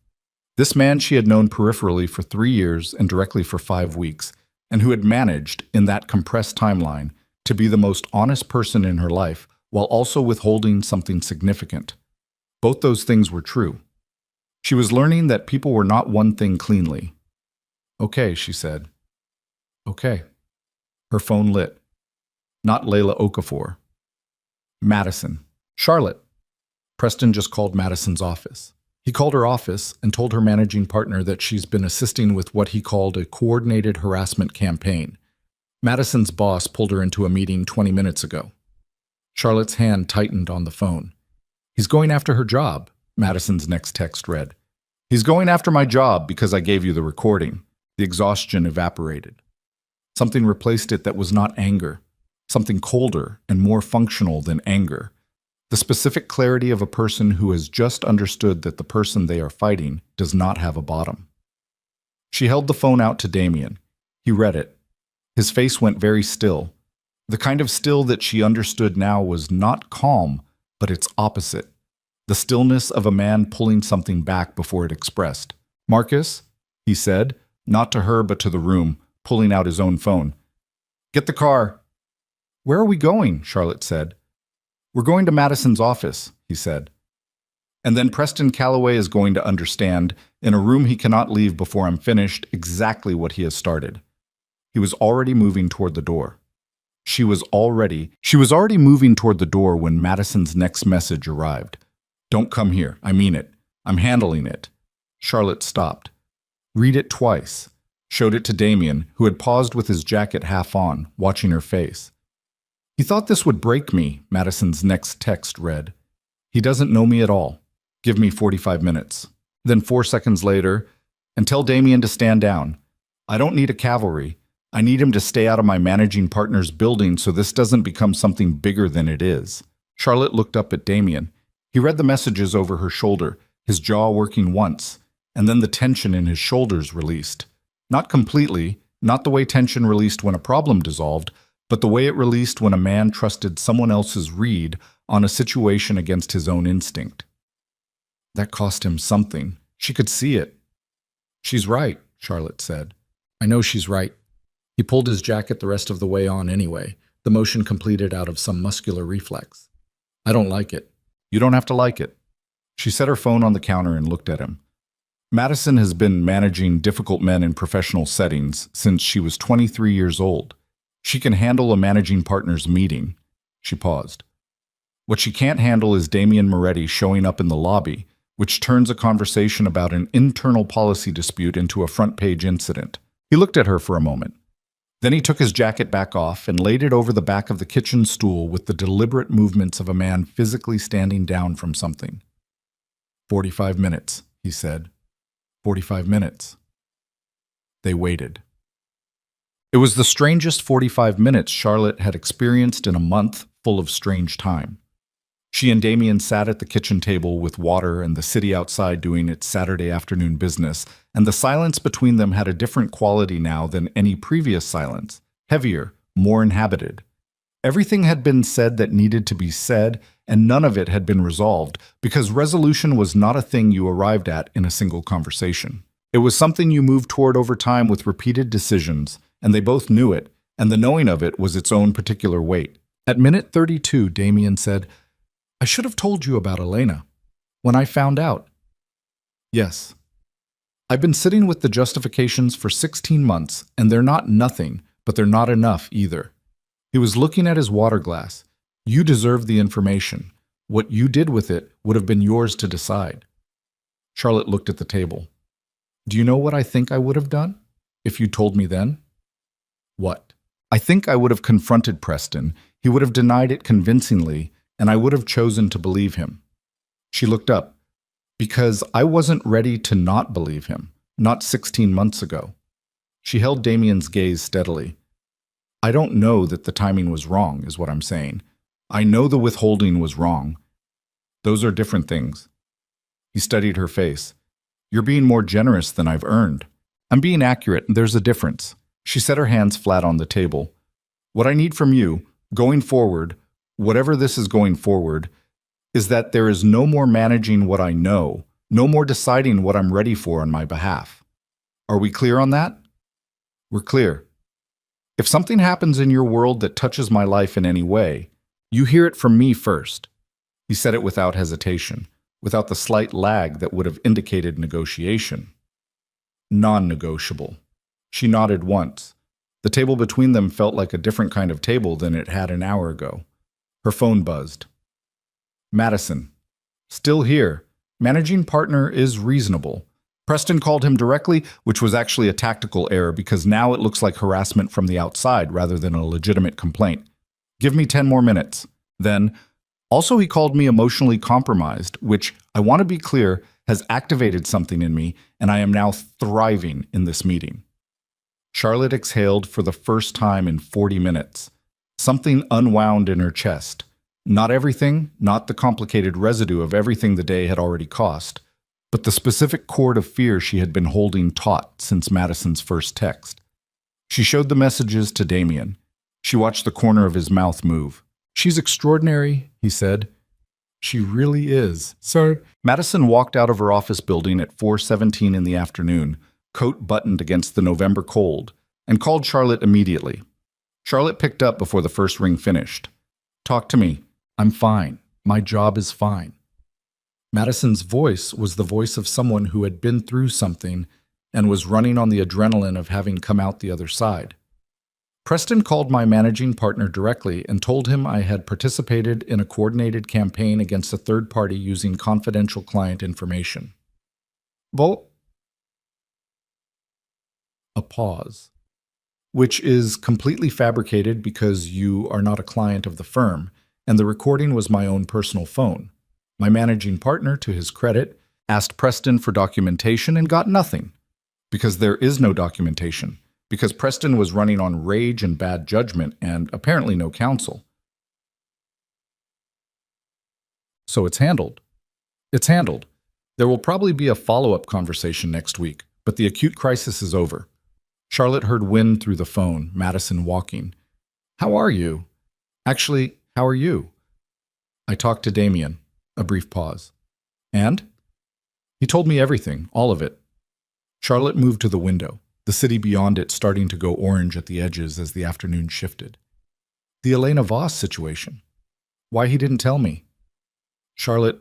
This man she had known peripherally for 3 years and directly for 5 weeks, and who had managed, in that compressed timeline, to be the most honest person in her life, while also withholding something significant. Both those things were true. She was learning that people were not one thing cleanly. Okay, she said. Okay. Her phone lit. Not Layla Okafor. Madison. Charlotte. Preston just called Madison's office. He called her office and told her managing partner that she's been assisting with what he called a coordinated harassment campaign. Madison's boss pulled her into a meeting 20 minutes ago. Charlotte's hand tightened on the phone. He's going after her job, Madison's next text read. He's going after my job because I gave you the recording. The exhaustion evaporated. Something replaced it that was not anger. Something colder and more functional than anger. The specific clarity of a person who has just understood that the person they are fighting does not have a bottom. She held the phone out to Damien. He read it. His face went very still. The kind of still that she understood now was not calm, but its opposite. The stillness of a man pulling something back before it expressed. Marcus, he said, not to her but to the room, pulling out his own phone. Get the car. Where are we going? Charlotte said. We're going to Madison's office, he said. And then Preston Calloway is going to understand, in a room he cannot leave before I'm finished, exactly what he has started. He was already moving toward the door. She was already moving toward the door when Madison's next message arrived. Don't come here. I mean it. I'm handling it. Charlotte stopped. Read it twice. Showed it to Damien, who had paused with his jacket half on, watching her face. He thought this would break me, Madison's next text read. He doesn't know me at all. Give me 45 minutes. Then 4 seconds later, and tell Damien to stand down. I don't need a cavalry. I need him to stay out of my managing partner's building so this doesn't become something bigger than it is. Charlotte looked up at Damien. He read the messages over her shoulder, his jaw working once, and then the tension in his shoulders released. Not completely, not the way tension released when a problem dissolved, but the way it released when a man trusted someone else's read on a situation against his own instinct. That cost him something. She could see it. She's right, Charlotte said. I know she's right. He pulled his jacket the rest of the way on anyway, the motion completed out of some muscular reflex. I don't like it. You don't have to like it. She set her phone on the counter and looked at him. Madison has been managing difficult men in professional settings since she was 23 years old. She can handle a managing partner's meeting. She paused. What she can't handle is Damien Moretti showing up in the lobby, which turns a conversation about an internal policy dispute into a front-page incident. He looked at her for a moment. Then he took his jacket back off and laid it over the back of the kitchen stool with the deliberate movements of a man physically standing down from something. 45 minutes, he said. 45 minutes. They waited. It was the strangest 45 minutes Charlotte had experienced in a month full of strange time. She and Damien sat at the kitchen table with water and the city outside doing its Saturday afternoon business, and the silence between them had a different quality now than any previous silence, heavier, more inhabited. Everything had been said that needed to be said, and none of it had been resolved, because resolution was not a thing you arrived at in a single conversation. It was something you moved toward over time with repeated decisions, and they both knew it, and the knowing of it was its own particular weight. At minute 32, Damien said, I should have told you about Elena. When I found out. Yes. I've been sitting with the justifications for 16 months, and they're not nothing, but they're not enough either. He was looking at his water glass. You deserve the information. What you did with it would have been yours to decide. Charlotte looked at the table. Do you know what I think I would have done? If you told me then? What? I think I would have confronted Preston. He would have denied it convincingly, and I would have chosen to believe him. She looked up. Because I wasn't ready to not believe him, not 16 months ago. She held Damien's gaze steadily. I don't know that the timing was wrong, is what I'm saying. I know the withholding was wrong. Those are different things. He studied her face. You're being more generous than I've earned. I'm being accurate, and there's a difference. She set her hands flat on the table. What I need from you, going forward, whatever this is going forward, is that there is no more managing what I know, no more deciding what I'm ready for on my behalf. Are we clear on that? We're clear. If something happens in your world that touches my life in any way, you hear it from me first. He said it without hesitation, without the slight lag that would have indicated negotiation. Non-negotiable. She nodded once. The table between them felt like a different kind of table than it had an hour ago. Her phone buzzed. Madison. Still here. Managing partner is reasonable. Preston called him directly, which was actually a tactical error because now it looks like harassment from the outside rather than a legitimate complaint. Give me 10 more minutes. Then, also he called me emotionally compromised, which, I want to be clear, has activated something in me, and I am now thriving in this meeting. Charlotte exhaled for the first time in 40 minutes. Something unwound in her chest. Not everything, not the complicated residue of everything the day had already cost, but the specific cord of fear she had been holding taut since Madison's first text. She showed the messages to Damien. She watched the corner of his mouth move. "She's extraordinary," he said. "She really is, sir." Madison walked out of her office building at 4:17 in the afternoon, coat buttoned against the November cold, and called Charlotte immediately. Charlotte picked up before the first ring finished. "Talk to me. I'm fine. My job is fine." Madison's voice was the voice of someone who had been through something and was running on the adrenaline of having come out the other side. Preston called my managing partner directly and told him I had participated in a coordinated campaign against a third party using confidential client information. A pause. "Which is completely fabricated because you are not a client of the firm, and the recording was my own personal phone." My managing partner, to his credit, asked Preston for documentation and got nothing. Because there is no documentation. Because Preston was running on rage and bad judgment and apparently no counsel. So it's handled. It's handled. There will probably be a follow-up conversation next week, but the acute crisis is over. Charlotte heard wind through the phone, Madison walking. "How are you?" "Actually, how are you?" "I talked to Damien." A brief pause. "And?" "He told me everything, all of it." Charlotte moved to the window, the city beyond it starting to go orange at the edges as the afternoon shifted. "The Elena Voss situation. Why he didn't tell me." "Charlotte,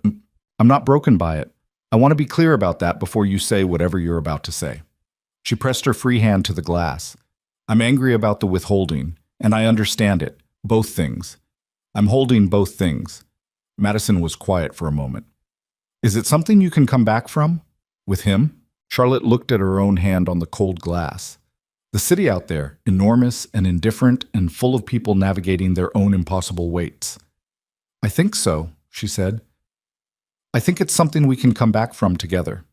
I'm not broken by it. I want to be clear about that before you say whatever you're about to say." She pressed her free hand to the glass. "I'm angry about the withholding, and I understand it. Both things. I'm holding both things." Madison was quiet for a moment. "Is it something you can come back from? With him?" Charlotte looked at her own hand on the cold glass. The city out there, enormous and indifferent and full of people navigating their own impossible weights. "I think so," she said. "I think it's something we can come back from together.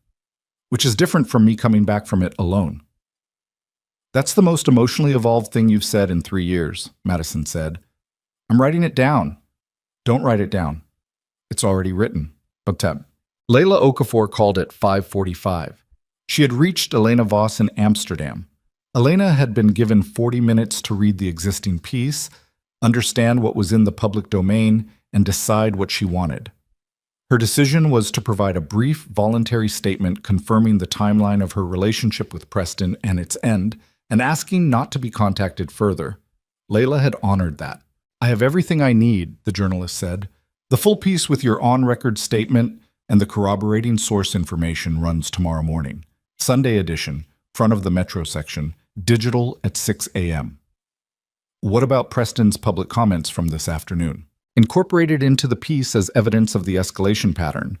Which is different from me coming back from it alone." "That's the most emotionally evolved thing you've said in 3 years," Madison said. "I'm writing it down." "Don't write it down. It's already written." But Layla Okafor called at 5:45. She had reached Elena Voss in Amsterdam. Elena had been given 40 minutes to read the existing piece, understand what was in the public domain, and decide what she wanted. Her decision was to provide a brief, voluntary statement confirming the timeline of her relationship with Preston and its end, and asking not to be contacted further. Layla had honored that. "I have everything I need," the journalist said. "The full piece with your on-record statement and the corroborating source information runs tomorrow morning. Sunday edition, front of the Metro section, digital at 6 a.m. What about Preston's public comments from this afternoon? Incorporated into the piece as evidence of the escalation pattern.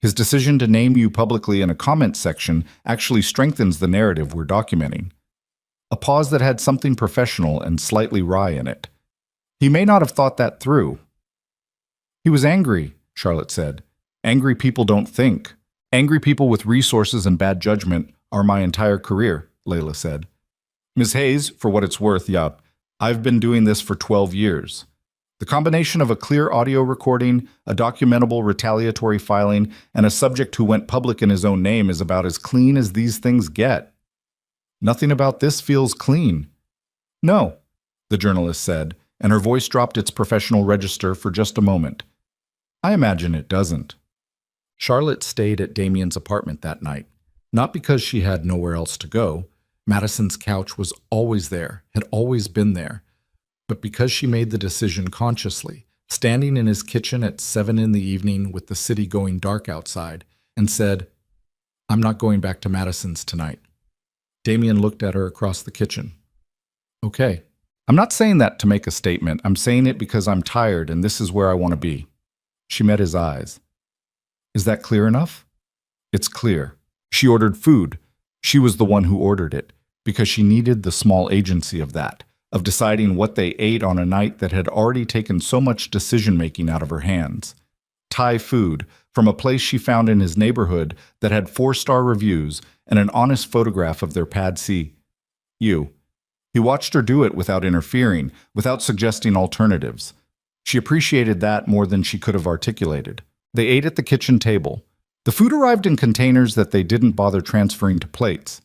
His decision to name you publicly in a comment section actually strengthens the narrative we're documenting. A pause that had something professional and slightly wry in it. He may not have thought that through. "He was angry," Charlotte said. "Angry people don't think. Angry people with resources and bad judgment are my entire career," Layla said. "Ms. Hayes, for what it's worth, yeah, I've been doing this for 12 years. The combination of a clear audio recording, a documentable retaliatory filing, and a subject who went public in his own name is about as clean as these things get." "Nothing about this feels clean." "No," the journalist said, and her voice dropped its professional register for just a moment. "I imagine it doesn't." Charlotte stayed at Damien's apartment that night, not because she had nowhere else to go. Madison's couch was always there, had always been there, but because she made the decision consciously, standing in his kitchen at 7 in the evening with the city going dark outside, and said, "I'm not going back to Madison's tonight." Damien looked at her across the kitchen. "Okay. I'm not saying that to make a statement. I'm saying it because I'm tired and this is where I want to be." She met his eyes. "Is that clear enough?" It's clear. She ordered food. She was the one who ordered it, because she needed the small agency of that, of deciding what they ate on a night that had already taken so much decision-making out of her hands. Thai food, from a place she found in his neighborhood that had 4-star reviews and an honest photograph of their pad see ew. He watched her do it without interfering, without suggesting alternatives. She appreciated that more than she could have articulated. They ate at the kitchen table. The food arrived in containers that they didn't bother transferring to plates.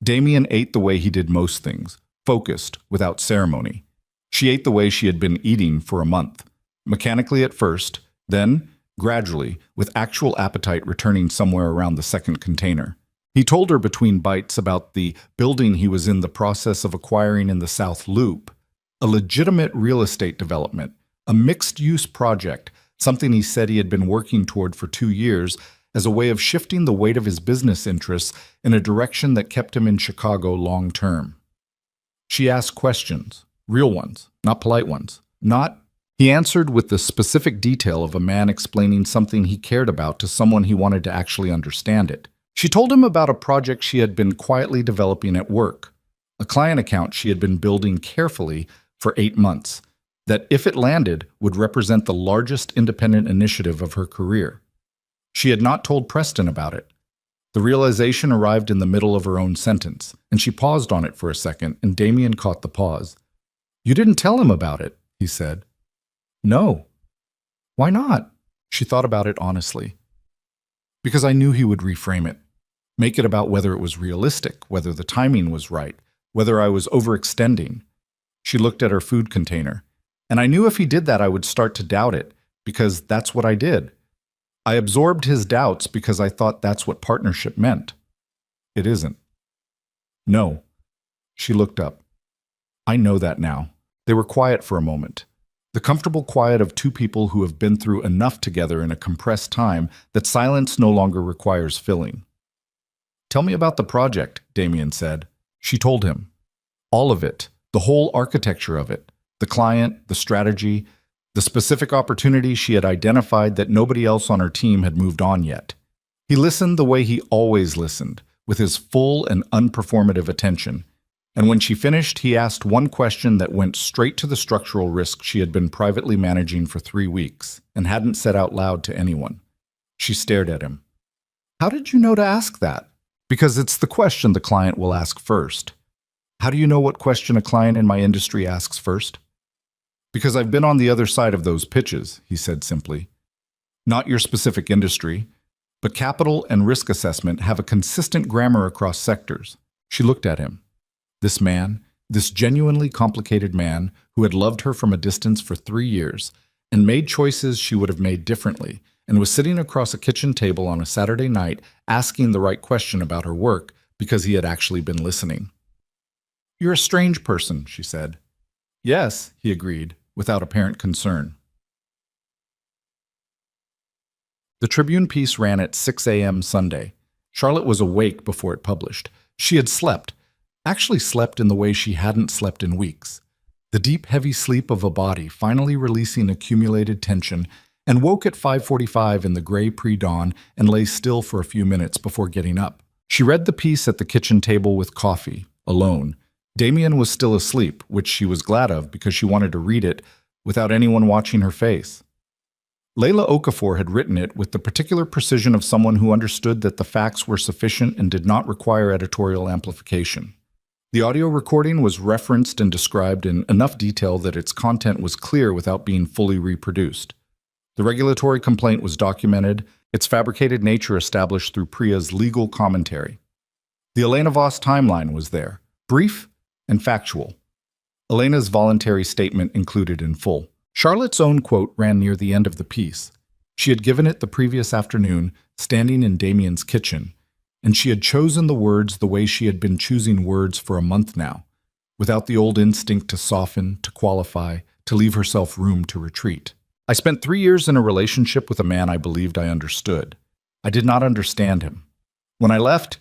Damien ate the way he did most things, focused, without ceremony. She ate the way she had been eating for a month, mechanically at first, then, gradually, with actual appetite returning somewhere around the second container. He told her between bites about the building he was in the process of acquiring in the South Loop, a legitimate real estate development, a mixed-use project, something he said he had been working toward for 2 years as a way of shifting the weight of his business interests in a direction that kept him in Chicago long-term. She asked questions, real ones, not polite ones, not... He answered with the specific detail of a man explaining something he cared about to someone he wanted to actually understand it. She told him about a project she had been quietly developing at work, a client account she had been building carefully for 8 months, that if it landed would represent the largest independent initiative of her career. She had not told Preston about it. The realization arrived in the middle of her own sentence, and she paused on it for a second, and Damien caught the pause. "You didn't tell him about it," he said. "No." "Why not?" She thought about it honestly. "Because I knew he would reframe it. Make it about whether it was realistic, whether the timing was right, whether I was overextending." She looked at her food container. "And I knew if he did that I would start to doubt it, because that's what I did. I absorbed his doubts because I thought that's what partnership meant. It isn't." "No." She looked up. "I know that now." They were quiet for a moment. The comfortable quiet of two people who have been through enough together in a compressed time that silence no longer requires filling. "Tell me about the project," Damien said. She told him. All of it, the whole architecture of it, the client, the strategy, the specific opportunity she had identified that nobody else on her team had moved on yet. He listened the way he always listened, with his full and unperformative attention. And when she finished, he asked one question that went straight to the structural risk she had been privately managing for 3 weeks and hadn't said out loud to anyone. She stared at him. "How did you know to ask that?" "Because it's the question the client will ask first." "How do you know what question a client in my industry asks first?" "Because I've been on the other side of those pitches," he said simply. "Not your specific industry, but capital and risk assessment have a consistent grammar across sectors." She looked at him. This man, this genuinely complicated man who had loved her from a distance for 3 years and made choices she would have made differently, and was sitting across a kitchen table on a Saturday night asking the right question about her work because he had actually been listening. "You're a strange person," she said. "Yes," he agreed, without apparent concern. The Tribune piece ran at 6 a.m. Sunday. Charlotte was awake before it published. She had slept. Actually slept in the way she hadn't slept in weeks. The deep, heavy sleep of a body finally releasing accumulated tension, and woke at 5:45 in the gray pre-dawn and lay still for a few minutes before getting up. She read the piece at the kitchen table with coffee, alone. Damien was still asleep, which she was glad of because she wanted to read it without anyone watching her face. Layla Okafor had written it with the particular precision of someone who understood that the facts were sufficient and did not require editorial amplification. The audio recording was referenced and described in enough detail that its content was clear without being fully reproduced. The regulatory complaint was documented, its fabricated nature established through Priya's legal commentary. The Elena Voss timeline was there, brief and factual. Elena's voluntary statement included in full. Charlotte's own quote ran near the end of the piece. She had given it the previous afternoon, standing in Damien's kitchen, and she had chosen the words the way she had been choosing words for a month now, without the old instinct to soften, to qualify, to leave herself room to retreat. "I spent 3 years in a relationship with a man I believed I understood. I did not understand him. When I left,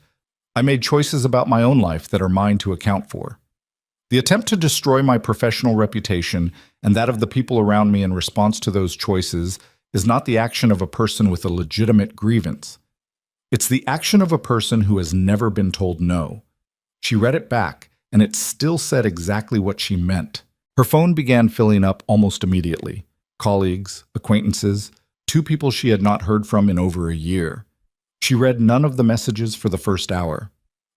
I made choices about my own life that are mine to account for. The attempt to destroy my professional reputation and that of the people around me in response to those choices is not the action of a person with a legitimate grievance. It's the action of a person who has never been told no. She read it back, and it still said exactly what she meant. Her phone began filling up almost immediately. Colleagues, acquaintances, two people she had not heard from in over a year. She read none of the messages for the first hour.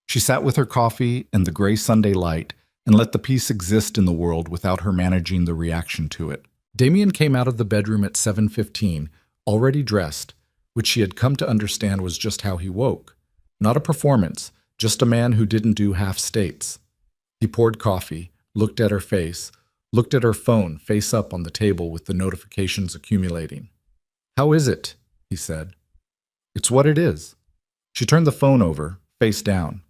She sat with her coffee and the gray Sunday light and let the peace exist in the world without her managing the reaction to it. Damien came out of the bedroom at 7:15, already dressed, which she had come to understand was just how he woke. Not a performance, just a man who didn't do half states. He poured coffee, looked at her face, looked at her phone face up on the table with the notifications accumulating. "How is it?" he said. "It's what it is." She turned the phone over, face down.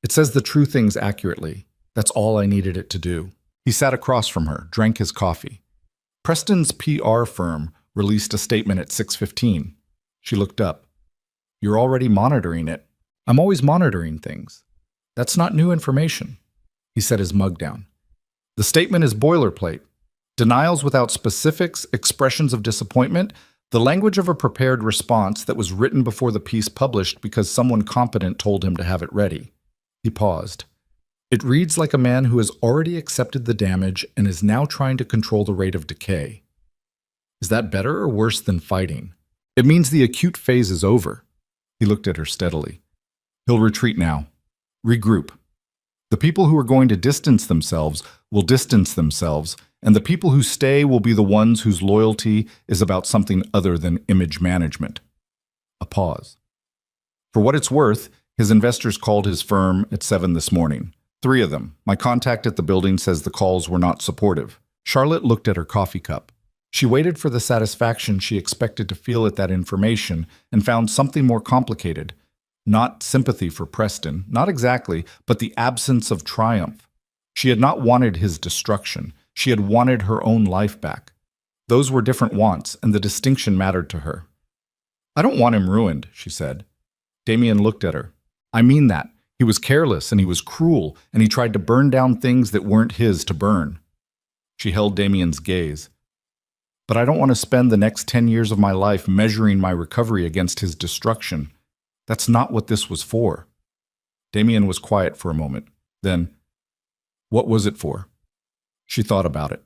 "It says the true things accurately. That's all I needed it to do." He sat across from her, drank his coffee. Preston's PR firm released a statement at 6:15. She looked up. "You're already monitoring it." "I'm always monitoring things. That's not new information." He set his mug down. "The statement is boilerplate. Denials without specifics, expressions of disappointment, the language of a prepared response that was written before the piece published because someone competent told him to have it ready." He paused. "It reads like a man who has already accepted the damage and is now trying to control the rate of decay. Is that better or worse than fighting? It means the acute phase is over." He looked at her steadily. "He'll retreat now. Regroup. The people who are going to distance themselves will distance themselves, and the people who stay will be the ones whose loyalty is about something other than image management." A pause. "For what it's worth, his investors called his firm at 7 this morning. 3 of them. My contact at the building says the calls were not supportive." Charlotte looked at her coffee cup. She waited for the satisfaction she expected to feel at that information and found something more complicated. Not sympathy for Preston, not exactly, but the absence of triumph. She had not wanted his destruction. She had wanted her own life back. Those were different wants, and the distinction mattered to her. "I don't want him ruined," she said. Damien looked at her. "I mean that. He was careless, and he was cruel, and he tried to burn down things that weren't his to burn." She held Damien's gaze. "But I don't want to spend the next 10 years of my life measuring my recovery against his destruction. That's not what this was for." Damien was quiet for a moment. Then, "What was it for?" She thought about it.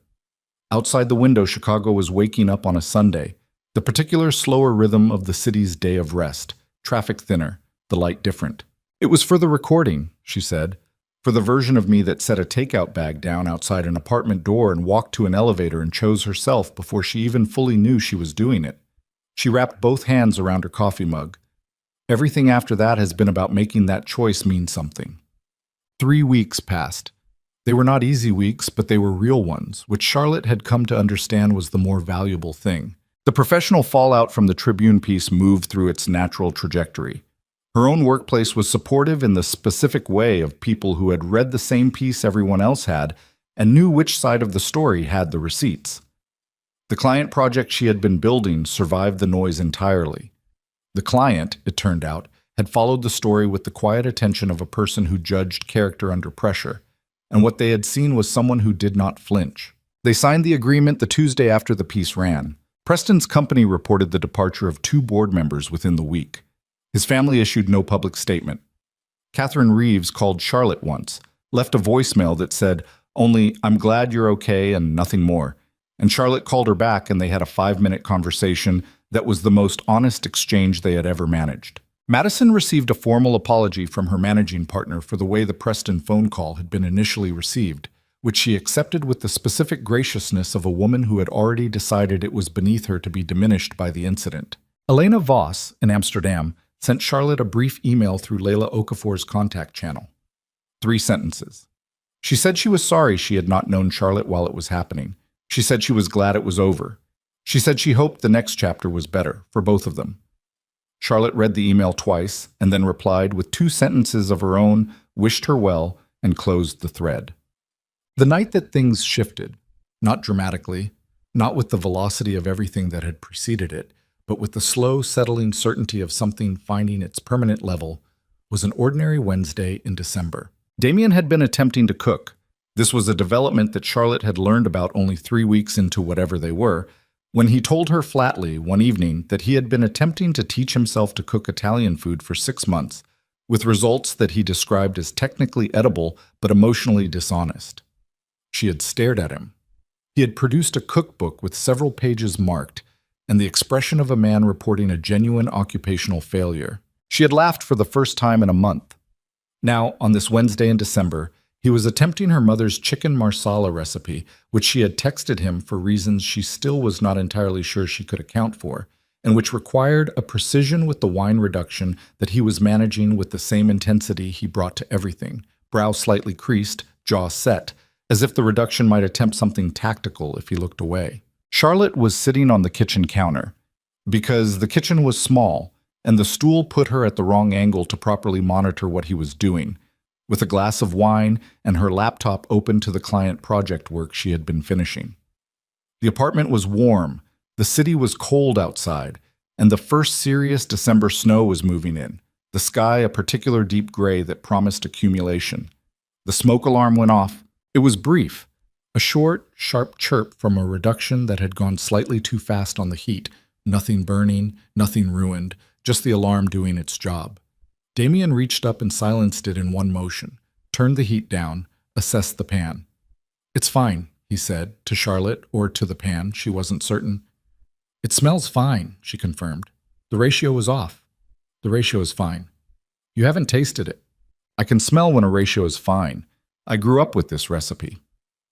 Outside the window, Chicago was waking up on a Sunday, the particular slower rhythm of the city's day of rest, traffic thinner, the light different. "It was for the recording," she said, "for the version of me that set a takeout bag down outside an apartment door and walked to an elevator and chose herself before she even fully knew she was doing it." She wrapped both hands around her coffee mug. "Everything after that has been about making that choice mean something." 3 weeks passed. They were not easy weeks, but they were real ones, which Charlotte had come to understand was the more valuable thing. The professional fallout from the Tribune piece moved through its natural trajectory. Her own workplace was supportive in the specific way of people who had read the same piece everyone else had and knew which side of the story had the receipts. The client project she had been building survived the noise entirely. The client, it turned out, had followed the story with the quiet attention of a person who judged character under pressure, and what they had seen was someone who did not flinch. They signed the agreement the Tuesday after the piece ran. Preston's company reported the departure of 2 board members within the week. His family issued no public statement. Catherine Reeves called Charlotte once, left a voicemail that said, only, "I'm glad you're okay," and nothing more. And Charlotte called her back and they had a 5-minute conversation that was the most honest exchange they had ever managed. Madison received a formal apology from her managing partner for the way the Preston phone call had been initially received, which she accepted with the specific graciousness of a woman who had already decided it was beneath her to be diminished by the incident. Elena Voss, in Amsterdam, sent Charlotte a brief email through Layla Okafor's contact channel. 3 sentences. She said she was sorry she had not known Charlotte while it was happening. She said she was glad it was over. She said she hoped the next chapter was better, for both of them. Charlotte read the email twice, and then replied with 2 sentences of her own, wished her well, and closed the thread. The night that things shifted, not dramatically, not with the velocity of everything that had preceded it, but with the slow, settling certainty of something finding its permanent level, was an ordinary Wednesday in December. Damien had been attempting to cook. This was a development that Charlotte had learned about only 3 weeks into whatever they were, When he told her flatly one evening that he had been attempting to teach himself to cook Italian food for 6 months, with results that he described as technically edible but emotionally dishonest. She had stared at him. He had produced a cookbook with several pages marked, and the expression of a man reporting a genuine occupational failure. She had laughed for the first time in a month. Now, on this Wednesday in December, he was attempting her mother's chicken marsala recipe, which she had texted him for reasons she still was not entirely sure she could account for, and which required a precision with the wine reduction that he was managing with the same intensity he brought to everything, brow slightly creased, jaw set, as if the reduction might attempt something tactical if he looked away. Charlotte was sitting on the kitchen counter. Because the kitchen was small, and the stool put her at the wrong angle to properly monitor what he was doing, with a glass of wine and her laptop open to the client project work she had been finishing. The apartment was warm, the city was cold outside, and the first serious December snow was moving in, the sky a particular deep gray that promised accumulation. The smoke alarm went off. It was brief, a short, sharp chirp from a reduction that had gone slightly too fast on the heat, nothing burning, nothing ruined, just the alarm doing its job. Damien reached up and silenced it in one motion, turned the heat down, assessed the pan. "It's fine," he said, to Charlotte or to the pan, she wasn't certain. "It smells fine," she confirmed. "The ratio was off." "The ratio is fine." "You haven't tasted it." "I can smell when a ratio is fine. I grew up with this recipe."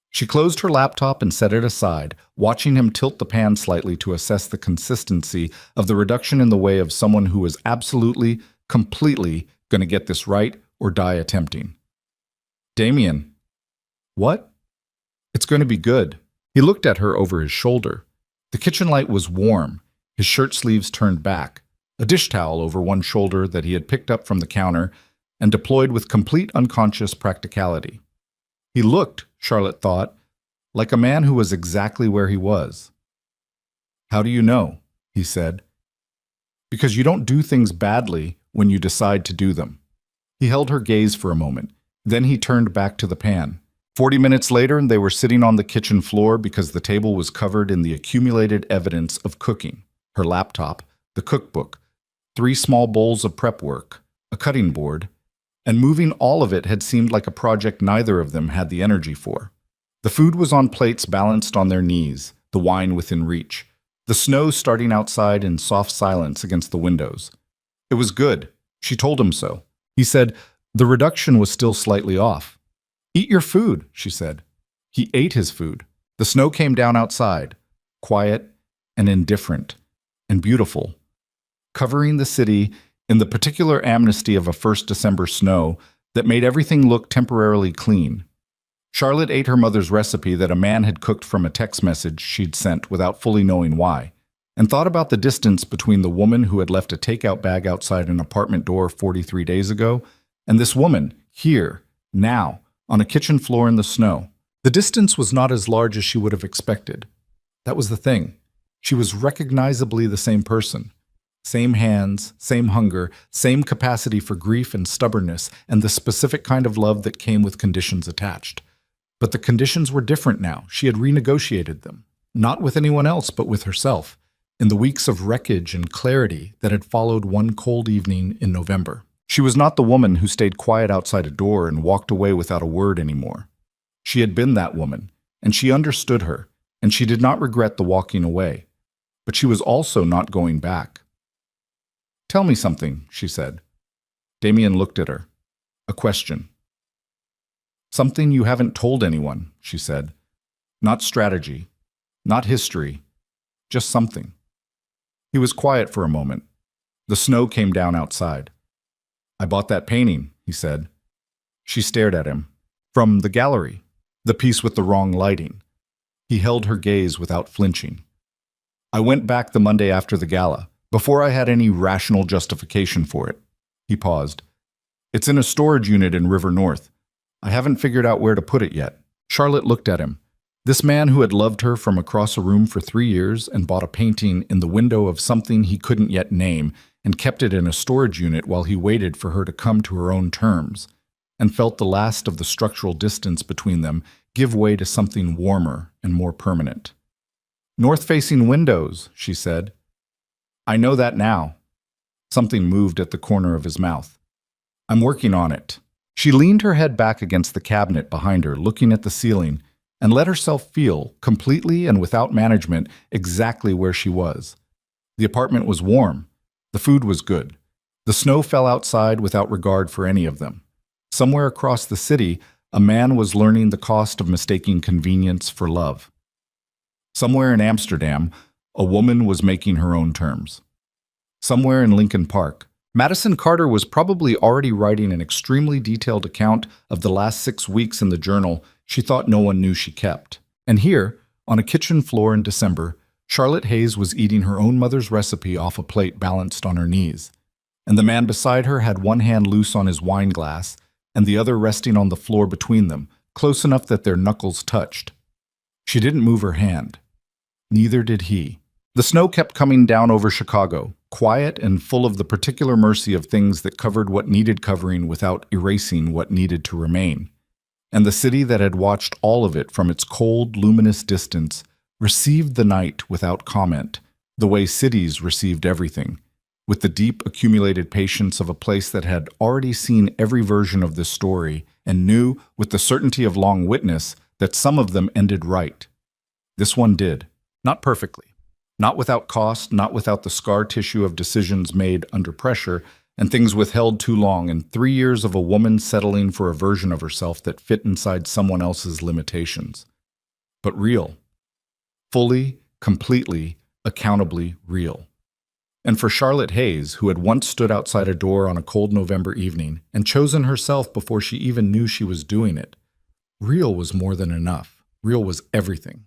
She closed her laptop and set it aside, watching him tilt the pan slightly to assess the consistency of the reduction in the way of someone who was absolutely, completely going to get this right or die attempting. "Damien." "What?" "It's going to be good." He looked at her over his shoulder. The kitchen light was warm, his shirt sleeves turned back, a dish towel over one shoulder that he had picked up from the counter and deployed with complete unconscious practicality. He looked, Charlotte thought, like a man who was exactly where he was. "How do you know?" he said. "Because you don't do things badly when you decide to do them." He held her gaze for a moment. Then he turned back to the pan. 40 minutes later, they were sitting on the kitchen floor because the table was covered in the accumulated evidence of cooking: her laptop, the cookbook, 3 small bowls of prep work, a cutting board, and moving all of it had seemed like a project neither of them had the energy for. The food was on plates balanced on their knees, the wine within reach, the snow starting outside in soft silence against the windows. It was good. She told him so. He said the reduction was still slightly off. "Eat your food," she said. He ate his food. The snow came down outside, quiet and indifferent and beautiful, covering the city in the particular amnesty of a first December snow that made everything look temporarily clean. Charlotte ate her mother's recipe that a man had cooked from a text message she'd sent without fully knowing why, and thought about the distance between the woman who had left a takeout bag outside an apartment door 43 days ago and this woman, here, now, on a kitchen floor in the snow. The distance was not as large as she would have expected. That was the thing. She was recognizably the same person. Same hands, same hunger, same capacity for grief and stubbornness, and the specific kind of love that came with conditions attached. But the conditions were different now. She had renegotiated them, not with anyone else but with herself, in the weeks of wreckage and clarity that had followed one cold evening in November. She was not the woman who stayed quiet outside a door and walked away without a word anymore. She had been that woman, and she understood her, and she did not regret the walking away. But she was also not going back. "Tell me something," she said. Damien looked at her. A question. "Something you haven't told anyone," she said. "Not strategy, not history, just something." He was quiet for a moment. The snow came down outside. "I bought that painting," he said. She stared at him. "From the gallery, the piece with the wrong lighting." He held her gaze without flinching. "I went back the Monday after the gala, before I had any rational justification for it." He paused. "It's in a storage unit in River North. I haven't figured out where to put it yet." Charlotte looked at him. This man who had loved her from across a room for 3 years and bought a painting in the window of something he couldn't yet name and kept it in a storage unit while he waited for her to come to her own terms, and felt the last of the structural distance between them give way to something warmer and more permanent. North-facing windows, she said. I know that now. Something moved at the corner of his mouth. I'm working on it. She leaned her head back against the cabinet behind her, looking at the ceiling, and let herself feel, completely and without management, exactly where she was. The apartment was warm. The food was good. The snow fell outside without regard for any of them. Somewhere across the city, a man was learning the cost of mistaking convenience for love. Somewhere in Amsterdam, a woman was making her own terms. Somewhere in Lincoln Park, Madison Carter was probably already writing an extremely detailed account of the last 6 weeks in the journal she thought no one knew she kept. And here, on a kitchen floor in December, Charlotte Hayes was eating her own mother's recipe off a plate balanced on her knees. And the man beside her had one hand loose on his wine glass and the other resting on the floor between them, close enough that their knuckles touched. She didn't move her hand. Neither did he. The snow kept coming down over Chicago, quiet and full of the particular mercy of things that covered what needed covering without erasing what needed to remain. And the city that had watched all of it from its cold, luminous distance received the night without comment, the way cities received everything, with the deep accumulated patience of a place that had already seen every version of this story and knew, with the certainty of long witness, that some of them ended right. This one did, not perfectly. Not without cost, not without the scar tissue of decisions made under pressure and things withheld too long, and 3 years of a woman settling for a version of herself that fit inside someone else's limitations. But real. Fully, completely, accountably real. And for Charlotte Hayes, who had once stood outside a door on a cold November evening and chosen herself before she even knew she was doing it, real was more than enough. Real was everything.